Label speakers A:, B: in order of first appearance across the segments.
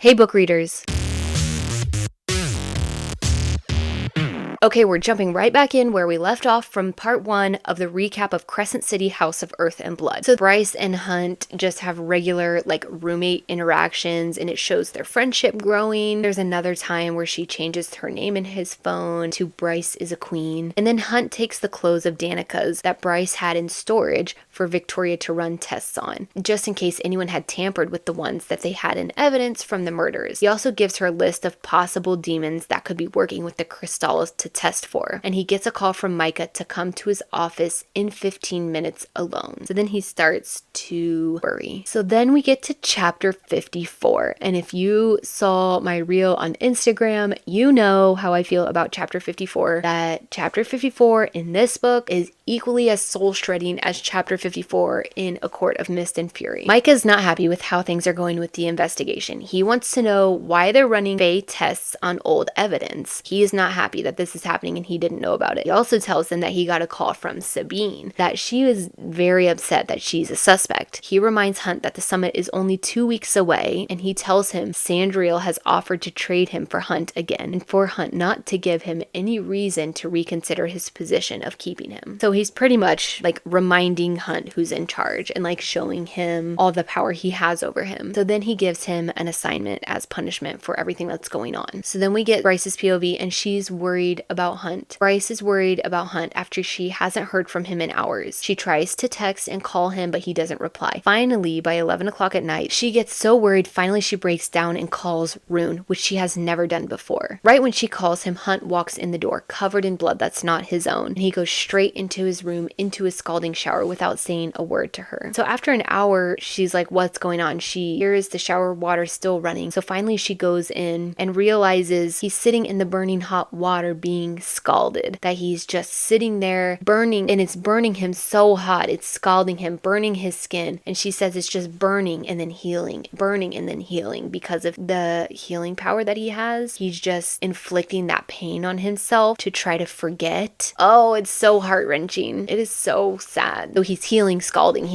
A: Hey book readers. Okay, we're jumping right back in where we left off from part 1 of the recap of Crescent City House of Earth and Blood. So Bryce and Hunt just have regular roommate interactions and it shows their friendship growing. There's another time where she changes her name in his phone to Bryce is a queen. And then Hunt takes the clothes of Danica's that Bryce had in storage for Victoria to run tests on, just in case anyone had tampered with the ones that they had in evidence from the murders. He also gives her a list of possible demons that could be working with the Crystallis to test for, and he gets a call from Micah to come to his office in 15 minutes alone. So then he starts to worry. So then we get to chapter 54, and if you saw my reel on Instagram, you know how I feel about chapter 54, that chapter 54 in this book is equally as soul-shredding as chapter 54 in A Court of Mist and Fury. Micah's not happy with how things are going with the investigation. He wants to know why they're running Fae tests on old evidence. He is not happy that this is happening and he didn't know about it. He also tells them that he got a call from Sabine, that she was very upset that she's a suspect. He reminds Hunt that the summit is only 2 weeks away, and he tells him Sandriel has offered to trade him for Hunt again, and for Hunt not to give him any reason to reconsider his position of keeping him. So he's pretty much reminding Hunt who's in charge and showing him all the power he has over him. So then he gives him an assignment as punishment for everything that's going on. So then we get Bryce's POV, and she's worried about Hunt. Bryce is worried about Hunt after she hasn't heard from him in hours. She tries to text and call him, but he doesn't reply. Finally, by 11 o'clock at night, she gets so worried, finally she breaks down and calls Rune, which she has never done before. Right when she calls him, Hunt walks in the door, covered in blood that's not his own, and he goes straight into his room, into his scalding shower without saying a word to her. So after an hour, she's like, what's going on? She hears the shower water still running. So finally she goes in and realizes he's sitting in the burning hot water being scalded, that he's just sitting there burning, and it's burning him so hot. It's scalding him, burning his skin. And she says it's just burning and then healing, burning and then healing because of the healing power that he has. He's just inflicting that pain on himself to try to forget. Oh, it's so heart-wrenching. It is so sad. So he's healing, scalding,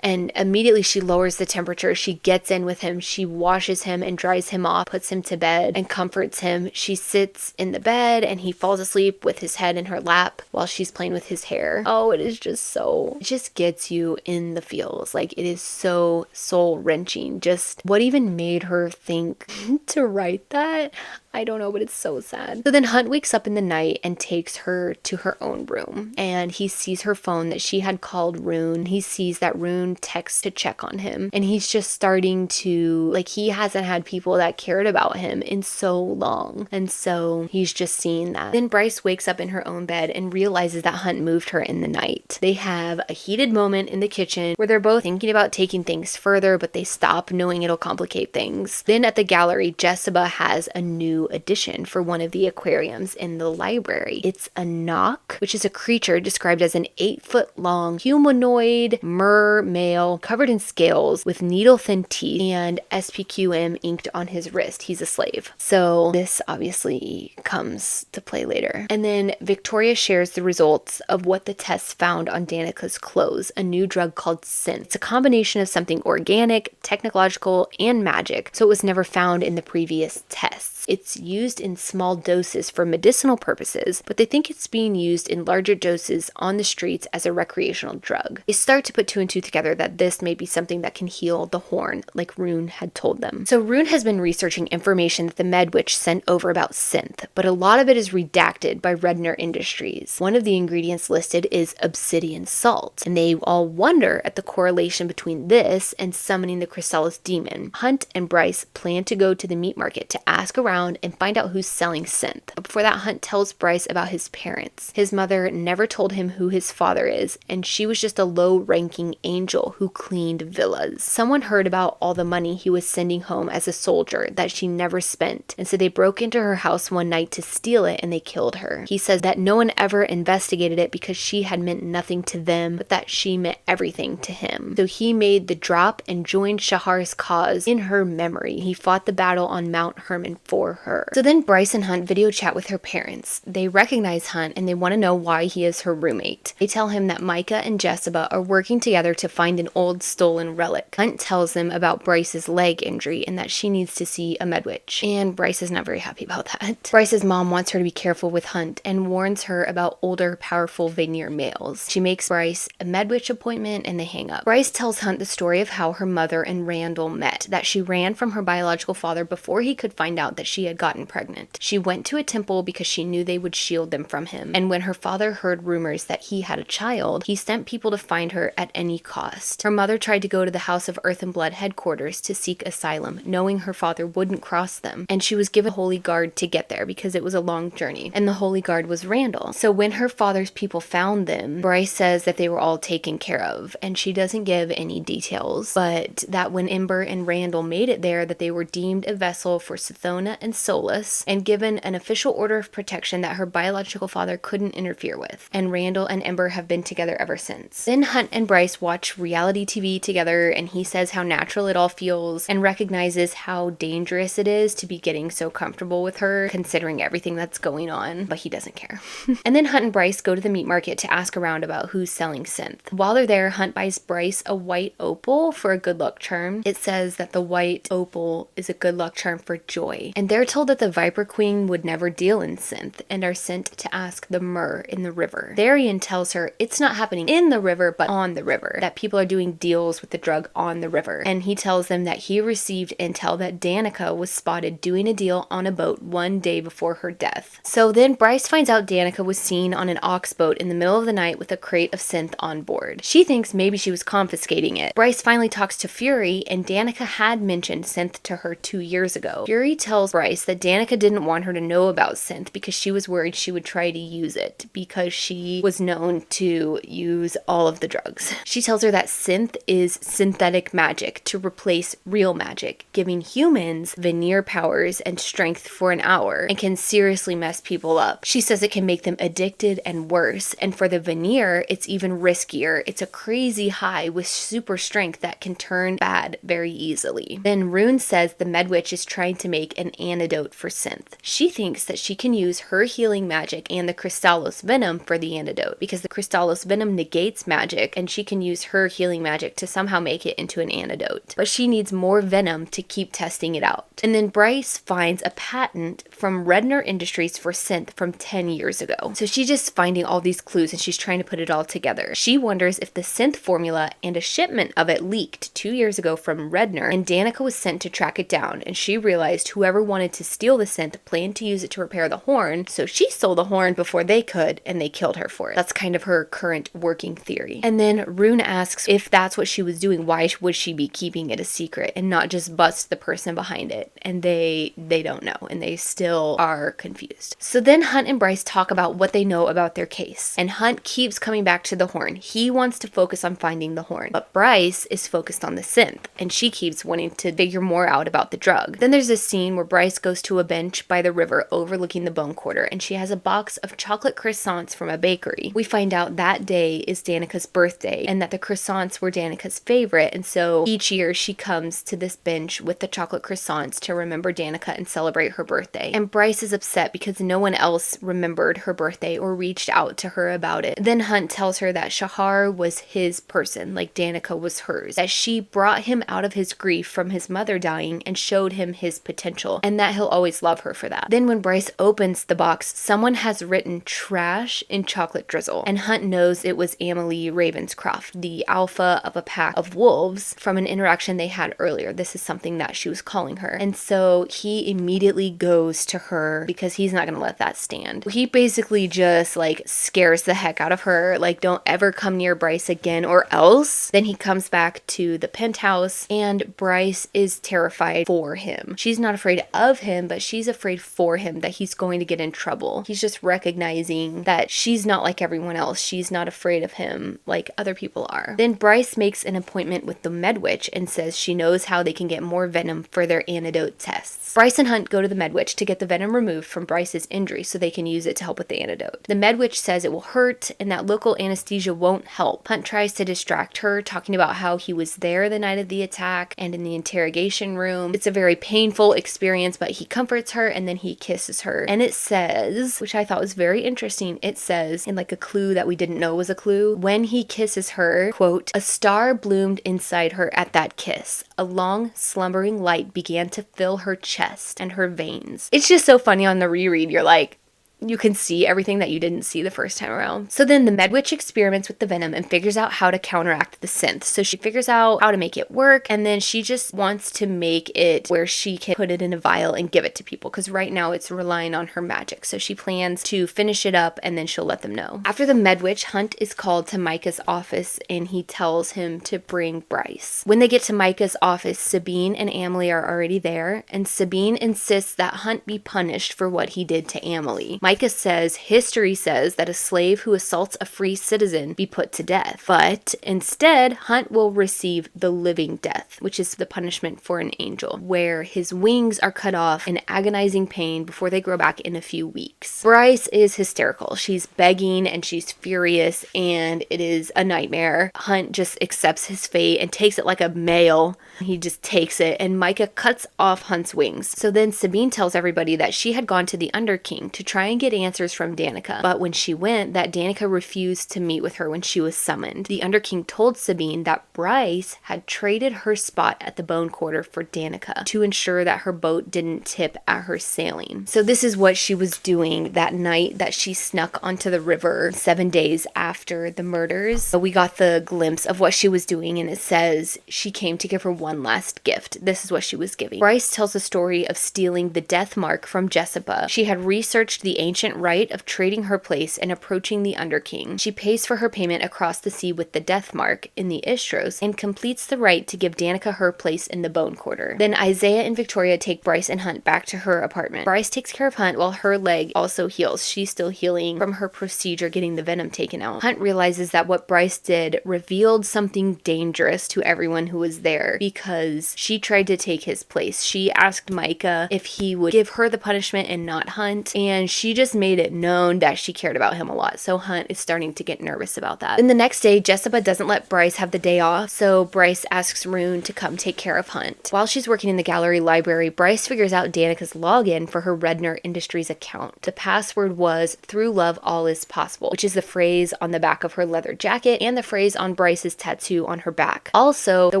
A: and immediately she lowers the temperature. She gets in with him. She washes him and dries him off, puts him to bed, and comforts him. She sits in the bed and he falls asleep with his head in her lap while she's playing with his hair. Oh, it is just so, it just gets you in the feels. It is so soul-wrenching. Just what even made her think to write that? I don't know, but it's so sad. So then Hunt wakes up in the night and takes her to her own room, and he sees her phone that she had called Rune. He sees that Rune texts to check on him, and he's just starting to, he hasn't had people that cared about him in so long, and so he's just seeing that. Then Bryce wakes up in her own bed and realizes that Hunt moved her in the night. They have a heated moment in the kitchen where they're both thinking about taking things further, but they stop, knowing it'll complicate things. Then at the gallery, Jessica has a new addition for one of the aquariums in the library. It's a knock, which is a creature described as an 8-foot-long humanoid mer-male covered in scales with needle-thin teeth and SPQM inked on his wrist. He's a slave. So this obviously comes to play later. And then Victoria shares the results of what the tests found on Danica's clothes, a new drug called synth. It's a combination of something organic, technological, and magic, so it was never found in the previous tests. It's used in small doses for medicinal purposes, but they think it's being used in larger doses on the streets as a recreational drug. They start to put 2 and 2 together that this may be something that can heal the horn, like Rune had told them. So Rune has been researching information that the Medwitch sent over about synth, but a lot of it is redacted by Redner Industries. One of the ingredients listed is obsidian salt, and they all wonder at the correlation between this and summoning the Crystallis demon. Hunt and Bryce plan to go to the meat market to ask around and find out who's selling synth. But before that, Hunt tells Bryce about his parents. His mother never told him who his father is, and she was just a low-ranking angel who cleaned villas. Someone heard about all the money he was sending home as a soldier that she never spent, and so they broke into her house one night to steal it and they killed her. He says that no one ever investigated it because she had meant nothing to them, but that she meant everything to him. So he made the drop and joined Shahar's cause in her memory. He fought the battle on Mount Hermon for her. So then Bryce and Hunt video chat with her parents. They recognize Hunt and they want to know why he is her roommate. They tell him that Micah and Jessica are working together to find an old stolen relic. Hunt tells them about Bryce's leg injury and that she needs to see a medwitch. And Bryce is not very happy about that. Bryce's mom wants her to be careful with Hunt and warns her about older, powerful Vanir males. She makes Bryce a medwitch appointment and they hang up. Bryce tells Hunt the story of how her mother and Randall met, that she ran from her biological father before he could find out that she had gotten pregnant. She went to a temple because she knew they would shield them from him. And when her father heard rumors that he had a child, he sent people to find her at any cost. Her mother tried to go to the House of Earth and Blood headquarters to seek asylum, knowing her father wouldn't cross them. And she was given a holy guard to get there because it was a long journey. And the holy guard was Randall. So when her father's people found them, Bryce says that they were all taken care of. And she doesn't give any details, but that when Ember and Randall made it there, that they were deemed a vessel for Sithona and Solus and given an official order of protection that her biological father couldn't interfere with. And Randall and Ember have been together ever since. Then Hunt and Bryce watch reality TV together and he says how natural it all feels and recognizes how dangerous it is to be getting so comfortable with her considering everything that's going on, but he doesn't care. And then Hunt and Bryce go to the meat market to ask around about who's selling synth. While they're there, Hunt buys Bryce a white opal for a good luck charm. It says that the white opal is a good luck charm for joy. And they're told that the Viper Queen would never deal in synth and are sent to ask the Myrrh in the river. Therian tells her it's not happening in the river but on the river, that people are doing deals with the drug on the river. And he tells them that he received intel that Danica was spotted doing a deal on a boat one day before her death. So then Bryce finds out Danica was seen on an ox boat in the middle of the night with a crate of synth on board. She thinks maybe she was confiscating it. Bryce finally talks to Fury and Danica had mentioned synth to her 2 years ago. Fury tells Bryce that Danica didn't want her to know about synth because she was worried she would try to use it because she was known to use all of the drugs. She tells her that synth is synthetic magic to replace real magic, giving humans Vanir powers and strength for an hour and can seriously mess people up. She says it can make them addicted and worse, and for the Vanir, it's even riskier. It's a crazy high with super strength that can turn bad very easily. Then Rune says the Medwitch is trying to make an antidote for synth. She thinks that she can use her healing magic and the Crystallos venom for the antidote because the Crystallos venom negates magic and she can use her healing magic to somehow make it into an antidote. But she needs more venom to keep testing it out. And then Bryce finds a patent from Redner Industries for synth from 10 years ago. So she's just finding all these clues and she's trying to put it all together. She wonders if the synth formula and a shipment of it leaked 2 years ago from Redner, and Danica was sent to track it down, and she realized whoever wanted to steal the synth planned to use it to repair the horn, so she stole the horn before they could, and they killed her for it. That's kind of her current working theory. And then Rune asks if that's what she was doing, why would she be keeping it a secret and not just bust the person behind it? And they don't know, and they still are confused. So then Hunt and Bryce talk about what they know about their case, and Hunt keeps coming back to the horn. He wants to focus on finding the horn, but Bryce is focused on the synth, and she keeps wanting to figure more out about the drug. Then there's a scene where Bryce goes to a bench by the river overlooking the bone quarter, and she has a box of chocolate croissants from a bakery. We find out that day is Danica's birthday, and that the croissants were Danica's favorite, and so each year she comes to this bench with the chocolate croissants to remember Danica and celebrate her birthday. And Bryce is upset because no one else remembered her birthday or reached out to her about it. Then Hunt tells her that Shahar was his person, like Danica was hers, that she brought him out of his grief from his mother dying and showed him his potential, and that he'll always love her for that. Then when Bryce opens the box, someone has written trash in chocolate drizzle, and Hunt knows it was Amelie Ravenscroft, the alpha of a pack of wolves, from an interaction they had earlier. This is something that she was calling her. And so he immediately goes to her because he's not gonna let that stand. He basically just like scares the heck out of her, like, don't ever come near Bryce again or else. Then he comes back to the penthouse and Bryce is terrified for him. She's not afraid of him, but she's afraid for him that he's going to get in trouble. He's just recognizing that she's not like everyone else. She's not afraid of him like other people are. Then Bryce makes an appointment with the Medwitch and says she knows how they can get more venom for their antidote tests. Bryce and Hunt go to the Medwitch to get the venom removed from Bryce Bryce's injury so they can use it to help with the antidote. The med witch says it will hurt and that local anesthesia won't help. Hunt tries to distract her, talking about how he was there the night of the attack and in the interrogation room. It's a very painful experience, but he comforts her and then he kisses her. And it says, which I thought was very interesting, it says, in like a clue that we didn't know was a clue, when he kisses her, quote, "A star bloomed inside her at that kiss. A long, slumbering light began to fill her chest and her veins." It's just so funny on the reread. You're like, you can see everything that you didn't see the first time around. So then the Medwitch experiments with the venom and figures out how to counteract the synth. So she figures out how to make it work, and then she just wants to make it where she can put it in a vial and give it to people, because right now it's relying on her magic. So she plans to finish it up and then she'll let them know. After the Medwitch, Hunt is called to Micah's office and he tells him to bring Bryce. When they get to Micah's office, Sabine and Amelie are already there, and Sabine insists that Hunt be punished for what he did to Amelie. Micah says history says that a slave who assaults a free citizen be put to death, but instead Hunt will receive the living death, which is the punishment for an angel, where his wings are cut off in agonizing pain before they grow back in a few weeks. Bryce is hysterical. She's begging and she's furious and it is a nightmare. Hunt just accepts his fate and takes it like a male. He just takes it, and Micah cuts off Hunt's wings. So then Sabine tells everybody that she had gone to the Underking to try and get answers from Danica, but when she went, that Danica refused to meet with her when she was summoned. The Underking told Sabine that Bryce had traded her spot at the Bone Quarter for Danica to ensure that her boat didn't tip at her sailing. So this is what she was doing that night that she snuck onto the river 7 days after the murders. So we got the glimpse of what she was doing, and it says she came to give her one last gift. This is what she was giving. Bryce tells the story of stealing the death mark from Jessica. She had researched the ancient rite of trading her place and approaching the Underking. She pays for her payment across the sea with the death mark in the Istros and completes the rite to give Danica her place in the Bone Quarter. Then Isaiah and Victoria take Bryce and Hunt back to her apartment. Bryce takes care of Hunt while her leg also heals. She's still healing from her procedure getting the venom taken out. Hunt realizes that what Bryce did revealed something dangerous to everyone who was there because she tried to take his place. She asked Micah if he would give her the punishment and not Hunt, and she just made it known that she cared about him a lot. So Hunt is starting to get nervous about that. Then the next day, Jessica doesn't let Bryce have the day off, so Bryce asks Rune to come take care of Hunt. While she's working in the gallery library, Bryce figures out Danica's login for her Redner Industries account. The password was "Through love all is possible," which is the phrase on the back of her leather jacket and the phrase on Bryce's tattoo on her back. Also, the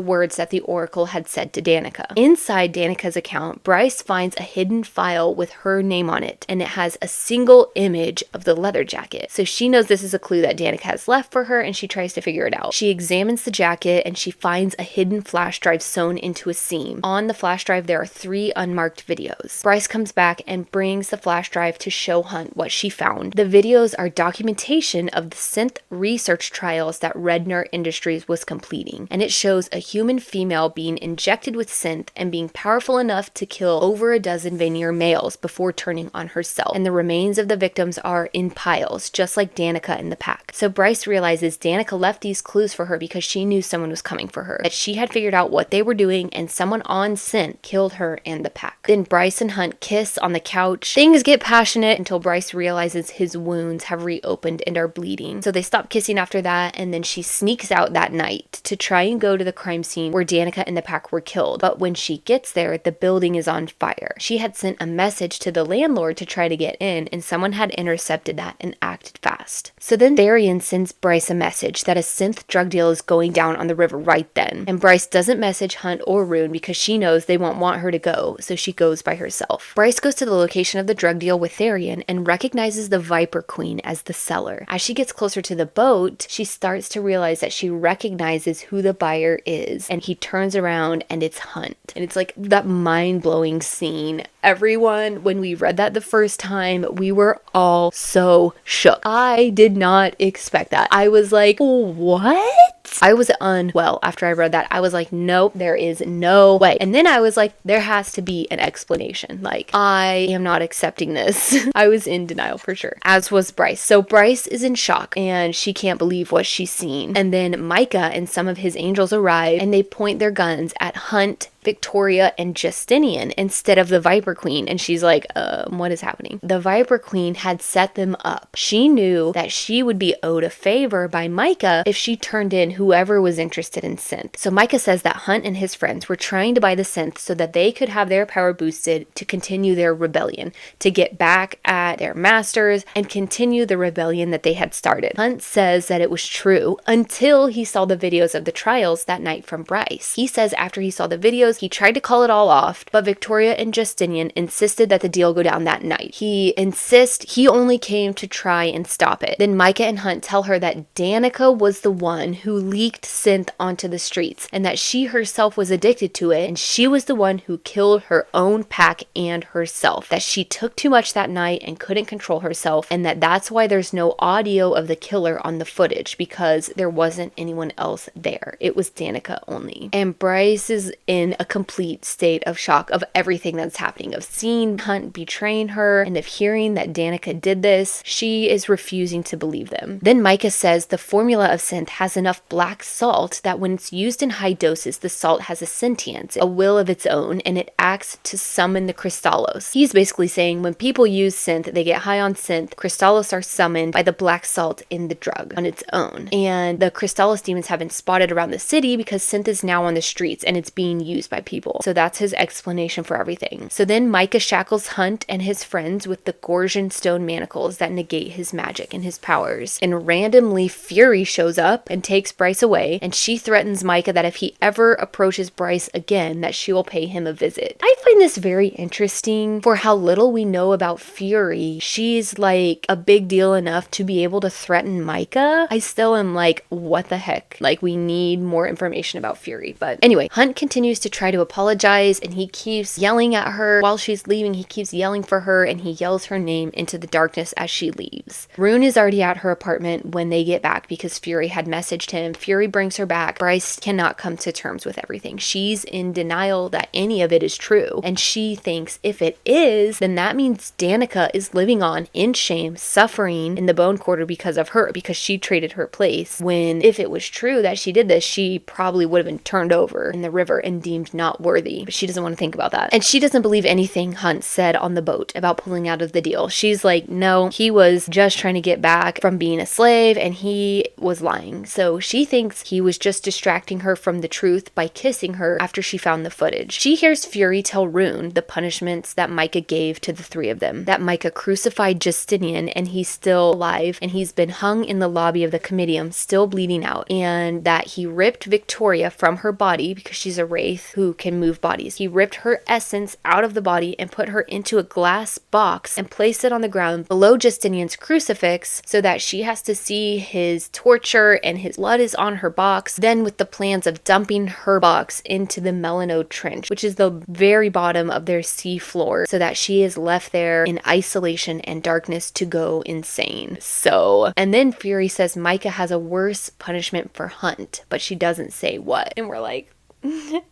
A: words that the Oracle had said to Danica. Inside Danica's account, Bryce finds a hidden file with her name on it, and it has a single image of the leather jacket. So she knows this is a clue that Danica has left for her, and she tries to figure it out. She examines the jacket and she finds a hidden flash drive sewn into a seam. On the flash drive, there are 3 unmarked videos. Bryce comes back and brings the flash drive to show Hunt what she found. The videos are documentation of the synth research trials that Redner Industries was completing, and it shows a human female being injected with synth and being powerful enough to kill over a dozen Vanir males before turning on herself, and the remains of the victims are in piles, just like Danica in the pack. So Bryce realizes Danica left these clues for her because she knew someone was coming for her, that she had figured out what they were doing, and someone on synth killed her and the pack. Then Bryce and Hunt kiss on the couch. Things get passionate until Bryce realizes his wounds have reopened and are bleeding. So they stop kissing after that, and then she sneaks out that night to try and go to the crime scene where Danica and the pack were killed. But when she gets there, the building is on fire. She had sent a message to the landlord to try to get in, and someone had intercepted that and acted fast. So then Therian sends Bryce a message that a synth drug deal is going down on the river right then. And Bryce doesn't message Hunt or Rune because she knows they won't want her to go, so she goes by herself. Bryce goes to the location of the drug deal with Therian and recognizes the Viper Queen as the seller. As she gets closer to the boat, she starts to realize that she recognizes who the buyer is, and he turns around and it's Hunt. And it's like that mind-blowing scene. Everyone, when we read that the first time, we were all so shook. I did not expect that. I was like, what? I was unwell after I read that. I was like, nope, there is no way. And then I was like, there has to be an explanation. Like, I am not accepting this. I was in denial for sure, as was Bryce. So Bryce is in shock and she can't believe what she's seen. And then Micah and some of his angels arrive and they point their guns at Hunt Victoria and Justinian instead of the Viper Queen. And she's like, what is happening? The Viper Queen had set them up. She knew that she would be owed a favor by Micah if she turned in whoever was interested in synth. So Micah says that Hunt and his friends were trying to buy the synth so that they could have their power boosted to continue their rebellion, to get back at their masters and continue the rebellion that they had started. Hunt says that it was true until he saw the videos of the trials that night from Bryce. He says after he saw the videos, he tried to call it all off, but Victoria and Justinian insisted that the deal go down that night. He insists he only came to try and stop it. Then Micah and Hunt tell her that Danica was the one who leaked synth onto the streets and that she herself was addicted to it, and she was the one who killed her own pack and herself, that she took too much that night and couldn't control herself, and that's why there's no audio of the killer on the footage, because there wasn't anyone else there. It was Danica only. And Bryce is in a complete state of shock of everything that's happening, of seeing Hunt betraying her and of hearing that Danica did this. She is refusing to believe them. Then Micah says the formula of synth has enough black salt that when it's used in high doses, the salt has a sentience, a will of its own, and it acts to summon the Crystallos. He's basically saying when people use synth, they get high on synth, Crystallos are summoned by the black salt in the drug on its own. And the Crystallos demons have been spotted around the city because synth is now on the streets and it's being used by people. So that's his explanation for everything. So then Micah shackles Hunt and his friends with the Gorgon stone manacles that negate his magic and his powers. And randomly Fury shows up and takes Bryce away, and she threatens Micah that if he ever approaches Bryce again, that she will pay him a visit. I find this very interesting for how little we know about Fury. She's like a big deal enough to be able to threaten Micah. I still am like, what the heck? Like, we need more information about Fury. But anyway, Hunt continues to try to apologize, and he keeps yelling at her while she's leaving. He keeps yelling for her, and he yells her name into the darkness as she leaves. Rune is already at her apartment when they get back because Fury had messaged him. Fury brings her back. Bryce cannot come to terms with everything. She's in denial that any of it is true, and she thinks if it is, then that means Danica is living on in shame, suffering in the bone quarter because of her, because she traded her place, when if it was true that she did this, she probably would have been turned over in the river and deemed not worthy. But she doesn't want to think about that. And she doesn't believe anything Hunt said on the boat about pulling out of the deal. She's like, no, he was just trying to get back from being a slave and he was lying. So she thinks he was just distracting her from the truth by kissing her after she found the footage. She hears Fury tell Rune the punishments that Micah gave to the three of them. That Micah crucified Justinian and he's still alive, and he's been hung in the lobby of the Comitium, still bleeding out, and that he ripped Victoria from her body because she's a wraith who can move bodies. He ripped her essence out of the body and put her into a glass box and placed it on the ground below Justinian's crucifix so that she has to see his torture and his blood is on her box, then with the plans of dumping her box into the Melano Trench, which is the very bottom of their sea floor, so that she is left there in isolation and darkness to go insane. So, and then Fury says Micah has a worse punishment for Hunt, but she doesn't say what. And we're like,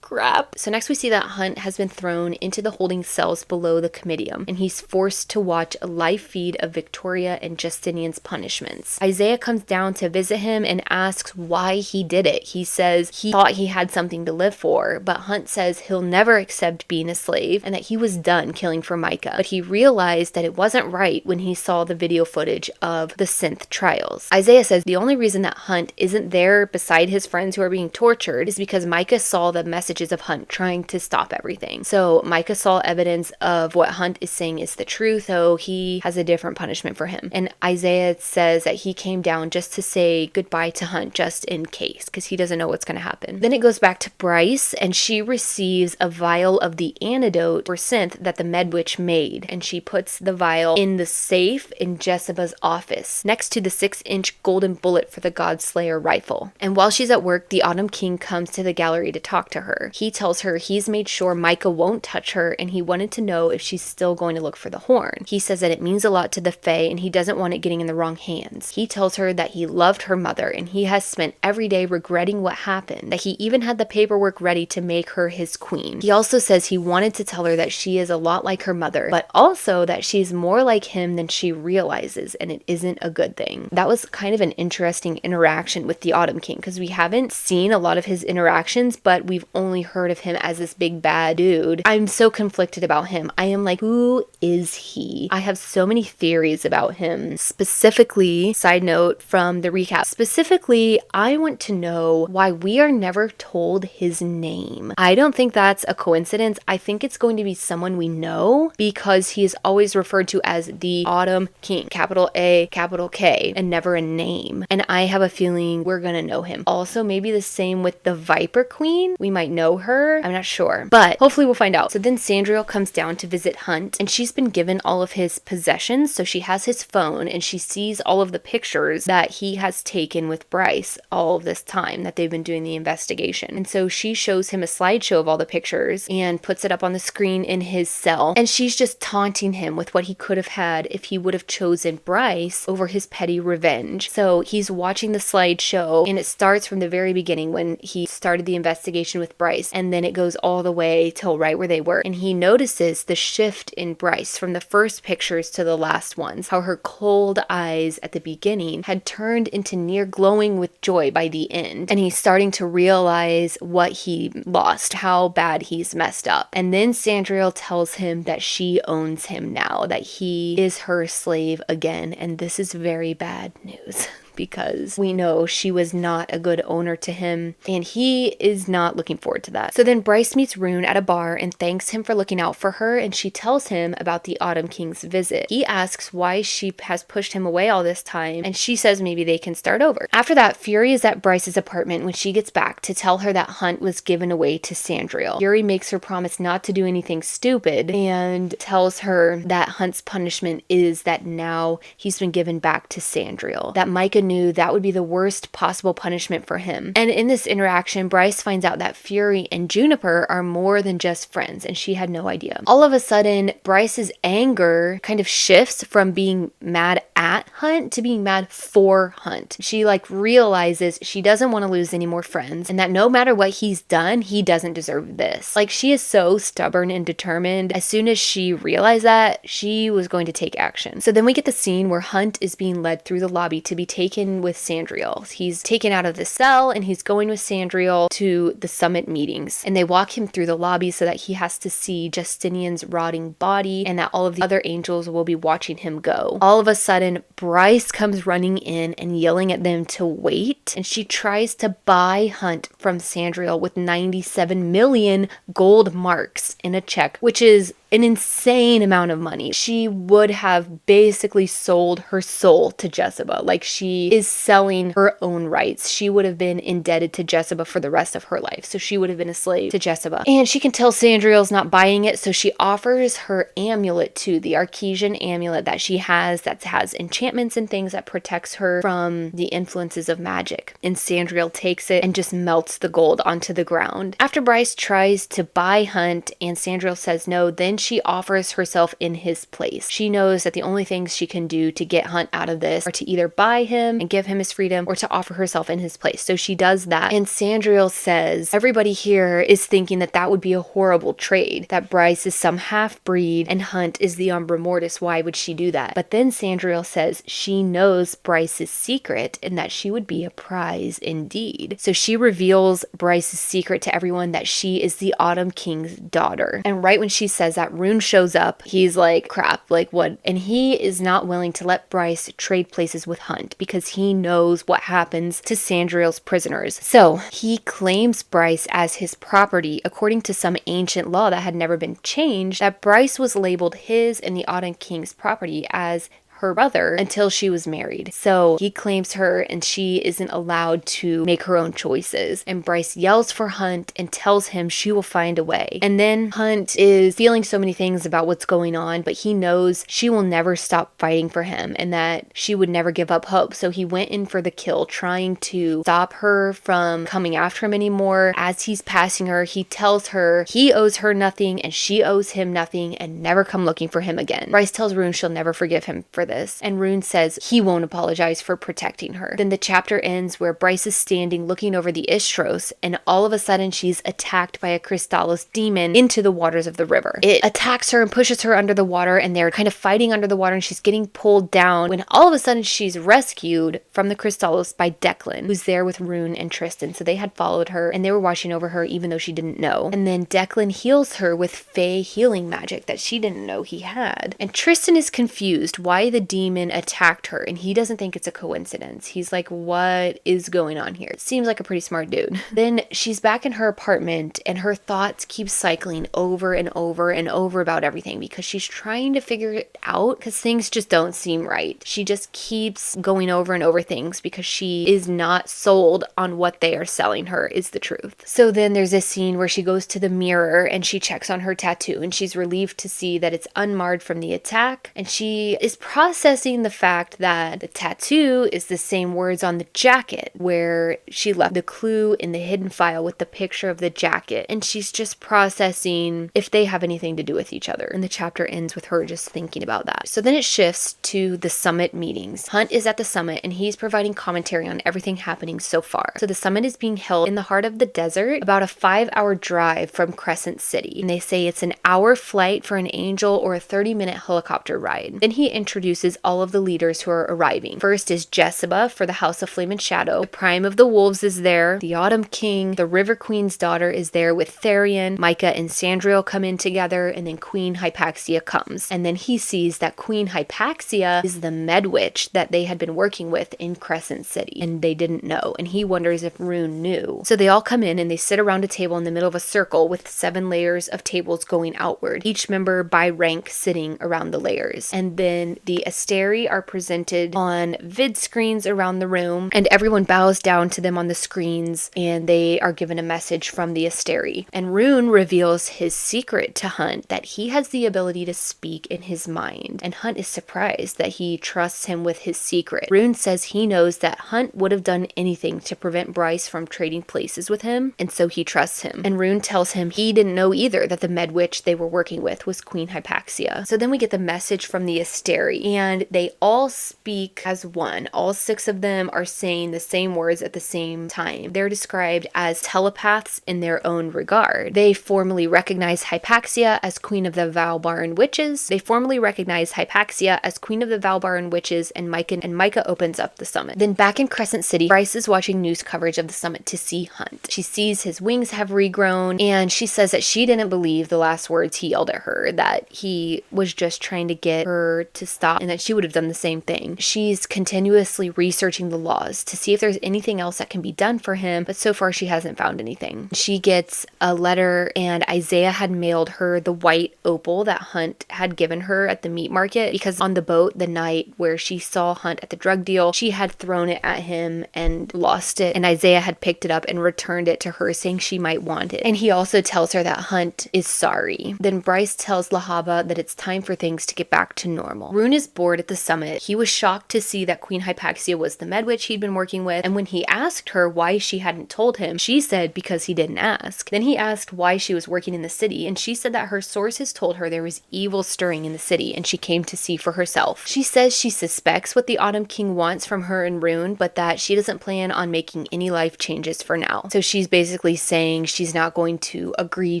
A: crap. So next we see that Hunt has been thrown into the holding cells below the Comitium, and he's forced to watch a live feed of Victoria and Justinian's punishments. Isaiah comes down to visit him and asks why he did it. He says he thought he had something to live for, but Hunt says he'll never accept being a slave and that he was done killing for Micah. But he realized that it wasn't right when he saw the video footage of the synth trials. Isaiah says the only reason that Hunt isn't there beside his friends who are being tortured is because Micah saw the messages of Hunt trying to stop everything. So Micah saw evidence of what Hunt is saying is the truth, so he has a different punishment for him. And Isaiah says that he came down just to say goodbye to Hunt just in case, because he doesn't know what's going to happen. Then it goes back to Bryce, and she receives a vial of the antidote for synth that the Medwitch made, and she puts the vial in the safe in Jessica's office next to the 6-inch golden bullet for the Godslayer rifle. And while she's at work, the Autumn King comes to the gallery to talk to her. He tells her he's made sure Micah won't touch her, and he wanted to know if she's still going to look for the horn. He says that it means a lot to the Fae and he doesn't want it getting in the wrong hands. He tells her that he loved her mother and he has spent every day regretting what happened, that he even had the paperwork ready to make her his queen. He also says he wanted to tell her that she is a lot like her mother, but also that she's more like him than she realizes, and it isn't a good thing. That was kind of an interesting interaction with the Autumn King, because we haven't seen a lot of his interactions, but but we've only heard of him as this big bad dude. I'm so conflicted about him. I am like, who is he? I have so many theories about him. Specifically, side note from the recap, specifically, I want to know why we are never told his name. I don't think that's a coincidence. I think it's going to be someone we know because he is always referred to as the Autumn King, capital A, capital K, and never a name. And I have a feeling we're gonna know him. Also, maybe the same with the Viper Queen. We might know her. I'm not sure, but hopefully we'll find out. So then Sandriel comes down to visit Hunt, and she's been given all of his possessions. So she has his phone, and she sees all of the pictures that he has taken with Bryce all of this time that they've been doing the investigation. And so she shows him a slideshow of all the pictures and puts it up on the screen in his cell. And she's just taunting him with what he could have had if he would have chosen Bryce over his petty revenge. So he's watching the slideshow, and it starts from the very beginning when he started the investigation with Bryce, and then it goes all the way till right where they were. And he notices the shift in Bryce from the first pictures to the last ones, how her cold eyes at the beginning had turned into near glowing with joy by the end. And he's starting to realize what he lost, how bad he's messed up. And then Sandriel tells him that she owns him now, that he is her slave again. And this is very bad news. Because we know she was not a good owner to him, and he is not looking forward to that. So then Bryce meets Rune at a bar and thanks him for looking out for her, and she tells him about the Autumn King's visit. He asks why she has pushed him away all this time, and she says maybe they can start over. After that, Fury is at Bryce's apartment when she gets back to tell her that Hunt was given away to Sandriel. Fury makes her promise not to do anything stupid and tells her that Hunt's punishment is that now he's been given back to Sandriel. That Micah knew that would be the worst possible punishment for him. And in this interaction, Bryce finds out that Fury and Juniper are more than just friends, and she had no idea. All of a sudden, Bryce's anger kind of shifts from being mad at Hunt to being mad for Hunt. She realizes she doesn't want to lose any more friends, and that no matter what he's done, he doesn't deserve this. She is so stubborn and determined. As soon as she realized that, she was going to take action. So then we get the scene where Hunt is being led through the lobby to be taken with Sandriel. He's taken out of the cell, and he's going with Sandriel to the summit meetings. And they walk him through the lobby so that he has to see Justinian's rotting body, and that all of the other angels will be watching him go. All of a sudden, Bryce comes running in and yelling at them to wait, and she tries to buy Hunt from Sandriel with 97 million gold marks in a check, which is an insane amount of money. She would have basically sold her soul to Jezebel. She is selling her own rights. She would have been indebted to Jezebel for the rest of her life. So she would have been a slave to Jezebel. And she can tell Sandriel's not buying it, so she offers her amulet to the Archesian amulet that she has that has enchantments and things that protects her from the influences of magic. And Sandriel takes it and just melts the gold onto the ground. After Bryce tries to buy Hunt and Sandriel says no, then she offers herself in his place. She knows that the only things she can do to get Hunt out of this are to either buy him and give him his freedom or to offer herself in his place. So she does that. And Sandriel says everybody here is thinking that that would be a horrible trade, that Bryce is some half-breed and Hunt is the Umbra Mortis. Why would she do that? But then Sandriel says she knows Bryce's secret and that she would be a prize indeed. So she reveals Bryce's secret to everyone, that she is the Autumn King's daughter. And right when she says that, Rune shows up. He's like, crap, what? And he is not willing to let Bryce trade places with Hunt because he knows what happens to Sandriel's prisoners. So he claims Bryce as his property according to some ancient law that had never been changed, that Bryce was labeled his and the Autumn King's property as her brother until she was married. So he claims her and she isn't allowed to make her own choices. And Bryce yells for Hunt and tells him she will find a way. And then Hunt is feeling so many things about what's going on, but he knows she will never stop fighting for him and that she would never give up hope. So he went in for the kill, trying to stop her from coming after him anymore. As he's passing her, he tells her he owes her nothing and she owes him nothing and never come looking for him again. Bryce tells Rune she'll never forgive him for for this. And Rune says he won't apologize for protecting her. Then the chapter ends where Bryce is standing looking over the Istros, and all of a sudden she's attacked by a Crystallos demon into the waters of the river. It attacks her and pushes her under the water, and they're kind of fighting under the water, and she's getting pulled down when all of a sudden she's rescued from the Crystallos by Declan, who's there with Rune and Tristan. So they had followed her and they were watching over her even though she didn't know. And then Declan heals her with Fey healing magic that she didn't know he had. And Tristan is confused why the demon attacked her, and he doesn't think it's a coincidence. He's like, what is going on here? Seems like a pretty smart dude. Then she's back in her apartment and her thoughts keep cycling over and over and over about everything because she's trying to figure it out because things just don't seem right. She just keeps going over and over things because she is not sold on what they are selling her is the truth. So then there's a scene where she goes to the mirror and she checks on her tattoo, and she's relieved to see that it's unmarred from the attack, and she is processing the fact that the tattoo is the same words on the jacket where she left the clue in the hidden file with the picture of the jacket, and she's just processing if they have anything to do with each other. And the chapter ends with her just thinking about that. So then it shifts to the summit meetings. Hunt is at the summit and he's providing commentary on everything happening so far. So the summit is being held in the heart of the desert, about a 5-hour drive from Crescent City. And they say it's an hour flight for an angel or a 30-minute helicopter ride. Then he introduces all of the leaders who are arriving. First is Jessica for the House of Flame and Shadow. The Prime of the Wolves is there. The Autumn King, the River Queen's daughter is there with Therian. Micah and Sandriel come in together, and then Queen Hypaxia comes. And then he sees that Queen Hypaxia is the Med Witch that they had been working with in Crescent City, and they didn't know, and he wonders if Rune knew. So they all come in and they sit around a table in the middle of a circle with 7 layers of tables going outward, each member by rank sitting around the layers. And then the Asteri are presented on vid screens around the room, and everyone bows down to them on the screens, and they are given a message from the Asteri. And Rune reveals his secret to Hunt, that he has the ability to speak in his mind, and Hunt is surprised that he trusts him with his secret. Rune says he knows that Hunt would have done anything to prevent Bryce from trading places with him, and so he trusts him. And Rune tells him he didn't know either that the Med Witch they were working with was Queen Hypaxia. So then we get the message from the Asteri, and they all speak as one. All 6 of them are saying the same words at the same time. They're described as telepaths in their own regard. They formally recognize Hypaxia as Queen of the Valbaran Witches. They formally recognize Hypaxia as Queen of the Valbaran Witches, and Micah opens up the summit. Then back in Crescent City, Bryce is watching news coverage of the summit to see Hunt. She sees his wings have regrown, and she says that she didn't believe the last words he yelled at her, that he was just trying to get her to stop and that she would have done the same thing. She's continuously researching the laws to see if there's anything else that can be done for him, but so far she hasn't found anything. She gets a letter, and Isaiah had mailed her the white opal that Hunt had given her at the meat market, because on the boat the night where she saw Hunt at the drug deal, she had thrown it at him and lost it, and Isaiah had picked it up and returned it to her saying she might want it. And he also tells her that Hunt is sorry. Then Bryce tells Lahaba that it's time for things to get back to normal. Rune is bored at the summit. He was shocked to see that Queen Hypaxia was the Med Witch he'd been working with, and when he asked her why she hadn't told him, she said because he didn't ask. Then he asked why she was working in the city, and she said that her sources told her there was evil stirring in the city, and she came to see for herself. She says she suspects what the Autumn King wants from her and Rune, but that she doesn't plan on making any life changes for now. So she's basically saying she's not going to agree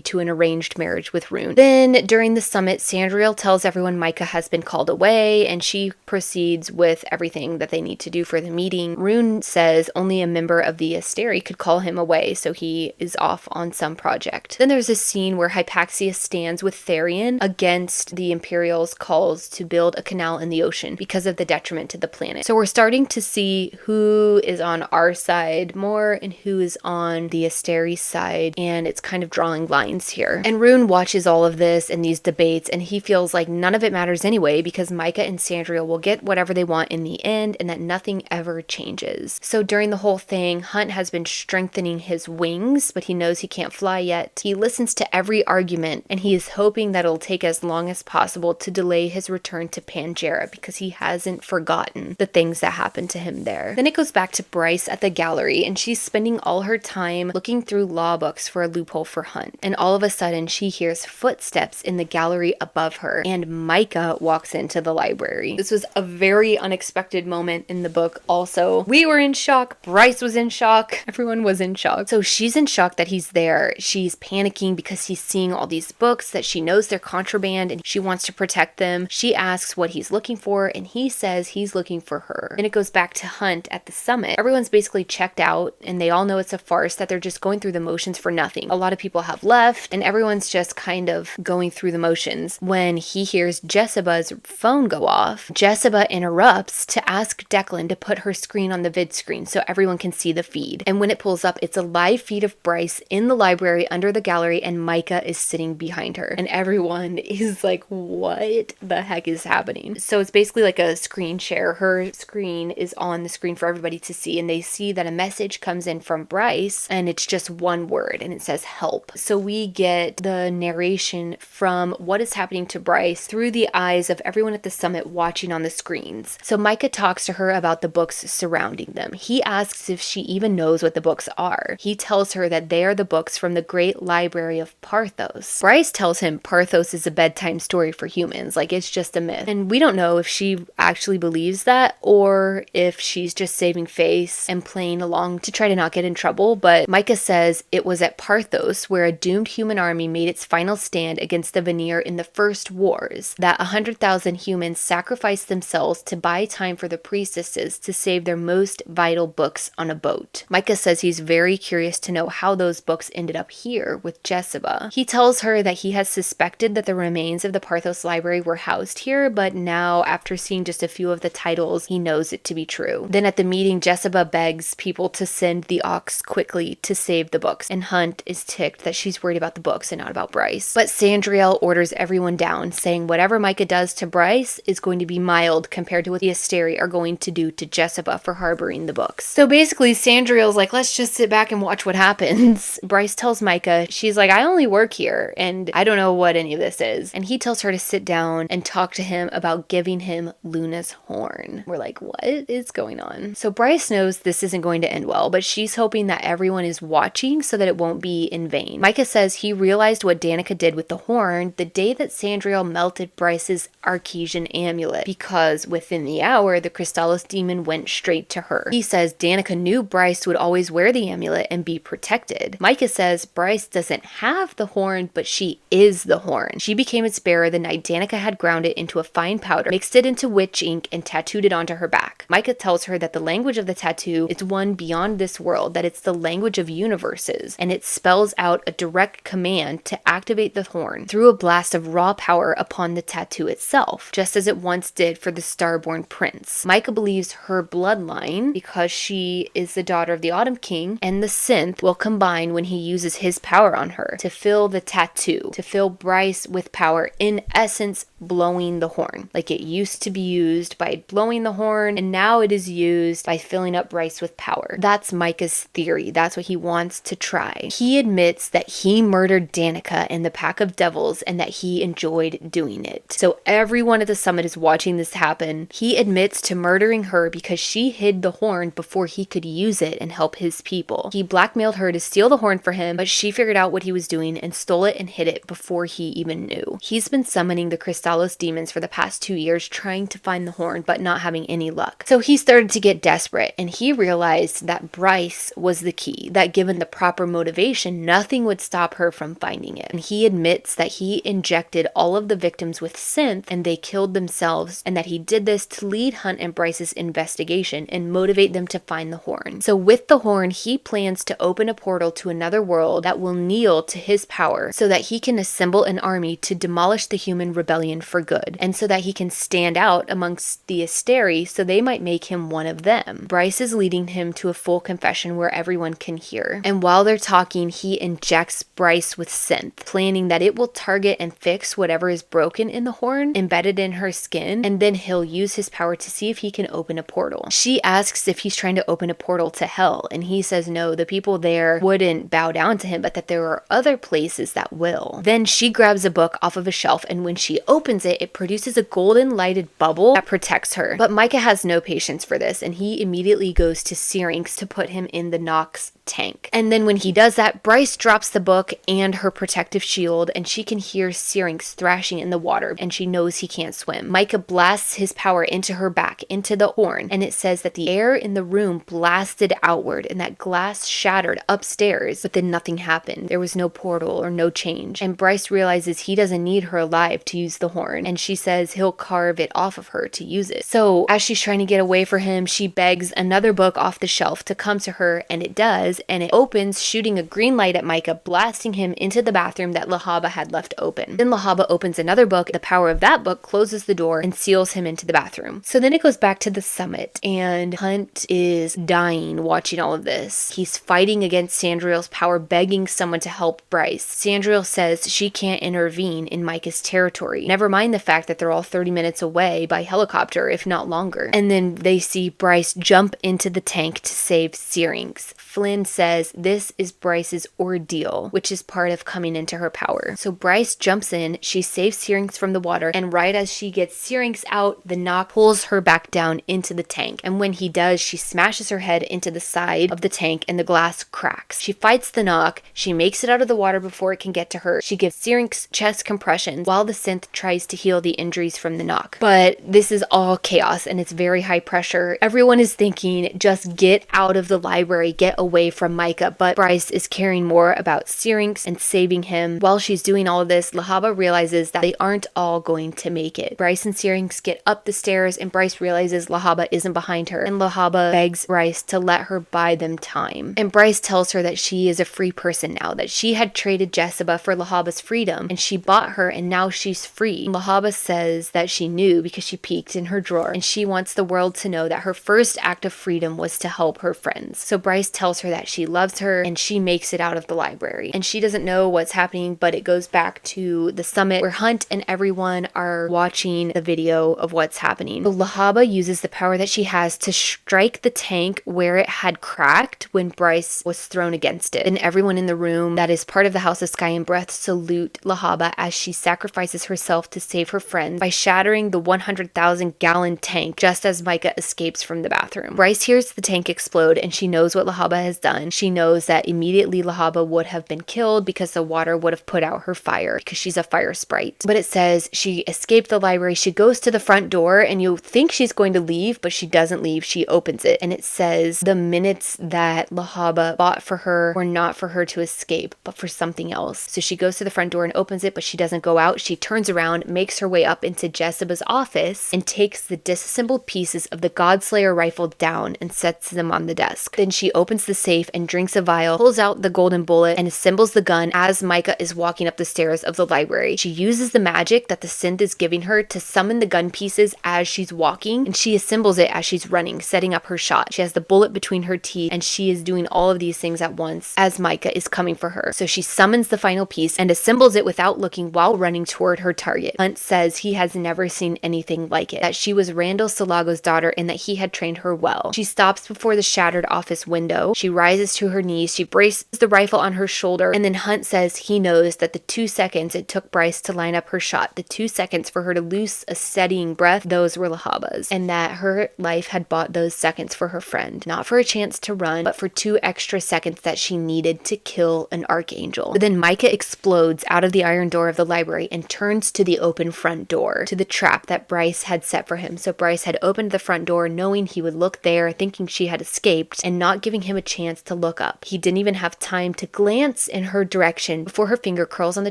A: to an arranged marriage with Rune. Then during the summit, Sandriel tells everyone Micah has been called away, and she proceeds with everything that they need to do for the meeting. Rune says only a member of the Asteri could call him away, so he is off on some project. Then there's a scene where Hypaxia stands with Therian against the Imperial's calls to build a canal in the ocean because of the detriment to the planet. So we're starting to see who is on our side more and who is on the Asteri side, and it's kind of drawing lines here. And Rune watches all of this and these debates, and he feels like none of it matters anyway because Micah and Sandriel will get whatever they want in the end, and that nothing ever changes. So during the whole thing, Hunt has been strengthening his wings, but he knows he can't fly yet. He listens to every argument, and he is hoping that it'll take as long as possible to delay his return to Pangera because he hasn't forgotten the things that happened to him there. Then it goes back to Bryce at the gallery, and she's spending all her time looking through law books for a loophole for Hunt. And all of a sudden, she hears footsteps in the gallery above her, and Micah walks into the library. library. This was a very unexpected moment in the book also. We were in shock. Bryce was in shock. Everyone was in shock. So she's in shock that he's there. She's panicking because he's seeing all these books that she knows they're contraband and she wants to protect them. She asks what he's looking for and he says he's looking for her. Then it goes back to Hunt at the summit. Everyone's basically checked out and they all know it's a farce, that they're just going through the motions for nothing. A lot of people have left and everyone's just kind of going through the motions when he hears Jessica's phone go off. Jessica interrupts to ask Declan to put her screen on the vid screen so everyone can see the feed. And when it pulls up, it's a live feed of Bryce in the library under the gallery and Micah is sitting behind her. And everyone is like, what the heck is happening? So it's basically like a screen share. Her screen is on the screen for everybody to see and they see that a message comes in from Bryce and it's just one word and it says help. So we get the narration from what is happening to Bryce through the eyes of everyone at the summit watching on the screens. So Micah talks to her about the books surrounding them. He asks if she even knows what the books are. He tells her that they are the books from the Great Library of Parthos. Bryce tells him Parthos is a bedtime story for humans, like it's just a myth. And we don't know if she actually believes that or if she's just saving face and playing along to try to not get in trouble, but Micah says it was at Parthos where a doomed human army made its final stand against the Vanir in the first wars, that 100,000 humans sacrificed themselves to buy time for the priestesses to save their most vital books on a boat. Micah says he's very curious to know how those books ended up here with Jessica. He tells her that he has suspected that the remains of the Parthos library were housed here, but now after seeing just a few of the titles, he knows it to be true. Then at the meeting, Jessica begs people to send the ox quickly to save the books, and Hunt is ticked that she's worried about the books and not about Bryce. But Sandriel orders everyone down, saying whatever Micah does to Bryce is going to be mild compared to what the Asteri are going to do to Jessica for harboring the books. So basically, Sandriel's like, let's just sit back and watch what happens. Bryce tells Micah, she's like, I only work here, and I don't know what any of this is. And he tells her to sit down and talk to him about giving him Luna's horn. We're like, what is going on? So Bryce knows this isn't going to end well, but she's hoping that everyone is watching so that it won't be in vain. Micah says he realized what Danica did with the horn the day that Sandriel melted Bryce's Archesian amulet, because within the hour, the Crystallis demon went straight to her. He says Danica knew Bryce would always wear the amulet and be protected. Micah says Bryce doesn't have the horn, but she is the horn. She became its bearer the night Danica had ground it into a fine powder, mixed it into witch ink, and tattooed it onto her back. Micah tells her that the language of the tattoo is one beyond this world, that it's the language of universes, and it spells out a direct command to activate the horn through a blast of raw power upon the tattoo itself, just as it once did for the Starborn Prince. Micah believes her bloodline, because she is the daughter of the Autumn King, and the synth will combine when he uses his power on her to fill the tattoo, to fill Bryce with power, in essence blowing the horn. Like it used to be used by blowing the horn, and now it is used by filling up Bryce with power. That's Micah's theory. That's what he wants to try. He admits that he murdered Danica and the Pack of Devils and that he enjoyed doing it. So everyone at the summit is watching this happen. He admits to murdering her because she hid the horn before he could use it and help his people. He blackmailed her to steal the horn for him, but she figured out what he was doing and stole it and hid it before he even knew. He's been summoning the Crystallis demons for the past 2 years, trying to find the horn, but not having any luck. So he started to get desperate, and he realized that Bryce was the key, that given the proper motivation, nothing would stop her from finding it. And he admits that he injected all of the victims with synth and they killed themselves, and that he did this to lead Hunt and Bryce's investigation and motivate them to find the horn. So with the horn, he plans to open a portal to another world that will kneel to his power so that he can assemble an army to demolish the human rebellion for good, and so that he can stand out amongst the Asteri so they might make him one of them. Bryce is leading him to a full confession where everyone can hear. And while they're talking, he injects Bryce with synth, planning that it will target and fix whatever is broken in the horn embedded in her skin, and then he'll use his power to see if he can open a portal. She asks if he's trying to open a portal to hell, and he says no, the people there wouldn't bow down to him, but that there are other places that will. Then she grabs a book off of a shelf, and when she opens it, it produces a golden lighted bubble that protects her. But Micah has no patience for this, and he immediately goes to Syrinx to put him in the Nox tank. And then when he does that, Bryce drops the book and her protective shield, and she can hear Syrinx thrashing in the water, and she knows he can't swim. Micah blasts his power into her back, into the horn, and it says that the air in the room blasted outward and that glass shattered upstairs, but then nothing happened. There was no portal or no change. And Bryce realizes he doesn't need her alive to use the horn, and she says he'll carve it off of her to use it. So as she's trying to get away from him, she begs another book off the shelf to come to her, and it does, and it opens, shooting a green light at Micah, blasting him into the bathroom that Lahaba had left open. Then Lahaba opens another book. The power of that book closes the door and seals him into the bathroom. So then it goes back to the summit, and Hunt is dying watching all of this. He's fighting against Sandriel's power, begging someone to help Bryce. Sandriel says she can't intervene in Micah's territory. Never mind the fact that they're all 30 minutes away by helicopter, if not longer. And then they see Bryce jump into the tank to save Syrinx. Flynn says this is Bryce's ordeal, which is part of coming into her power. So Bryce jumps in, she saves Syrinx from the water, and right as she gets Syrinx out, the knock pulls her back down into the tank. And when he does, she smashes her head into the side of the tank and the glass cracks. She fights the knock, she makes it out of the water before it can get to her. She gives Syrinx chest compressions while the synth tries to heal the injuries from the knock. But this is all chaos and it's very high pressure. Everyone is thinking, just get out of the library, get away from Micah, but Bryce is caring more about Syrinx and saving him. While she's doing all of this, Lahaba realizes that they aren't all going to make it. Bryce and Syrinx get up the stairs, and Bryce realizes Lahaba isn't behind her, and Lahaba begs Bryce to let her buy them time. And Bryce tells her that she is a free person now, that she had traded Jessica for Lahaba's freedom, and she bought her, and now she's free. Lahaba says that she knew because she peeked in her drawer, and she wants the world to know that her first act of freedom was to help her friends. So Bryce tells her that she loves her, and she makes it out of the library. And she doesn't know what's happening, but it goes back to the summit where Hunt and everyone are watching the video of what's happening. So Lahaba uses the power that she has to strike the tank where it had cracked when Bryce was thrown against it. And everyone in the room that is part of the House of Sky and Breath salute Lahaba as she sacrifices herself to save her friends by shattering the 100,000 gallon tank just as Micah escapes from the bathroom. Bryce hears the tank explode, and she knows what Lahaba has done. She knows that immediately Lahaba would have been killed because the water would have put out her fire, because she's a fire sprite. But it says she escaped the library. She goes to the front door, and you think she's going to leave, but she doesn't leave. She opens it, and it says the minutes that Lahaba bought for her were not for her to escape, but for something else. So she goes to the front door and opens it, but she doesn't go out. She turns around, makes her way up into Jessica's office, and takes the disassembled pieces of the Godslayer rifle down and sets them on the desk. Then she opens the safe and drinks a vial, pulls out the golden bullet, and assembles the gun as Micah is walking up the stairs of the library. She uses the magic that the synth is giving her to summon the gun pieces as she's walking, and she assembles it as she's running, setting up her shot. She has the bullet between her teeth, and she is doing all of these things at once as Micah is coming for her. So she summons the final piece and assembles it without looking while running toward her target. Hunt says he has never seen anything like it, that she was Randall Salago's daughter and that he had trained her well. She stops before the shattered office window. She rises to her knees. She braces the rifle on her shoulder, and then Hunt says he knows that the 2 seconds it took Bryce to line up her shot, the 2 seconds for her to loose a steadying breath, those were Lahaba's, and that her life had bought those seconds for her friend, not for a chance to run, but for 2 extra seconds that she needed to kill an archangel. But then Micah explodes out of the iron door of the library and turns to the open front door, to the trap that Bryce had set for him. So Bryce had opened the front door knowing he would look there, thinking she had escaped, and not giving him a chance to look up. He didn't even have time to glance in her direction before her finger curls on the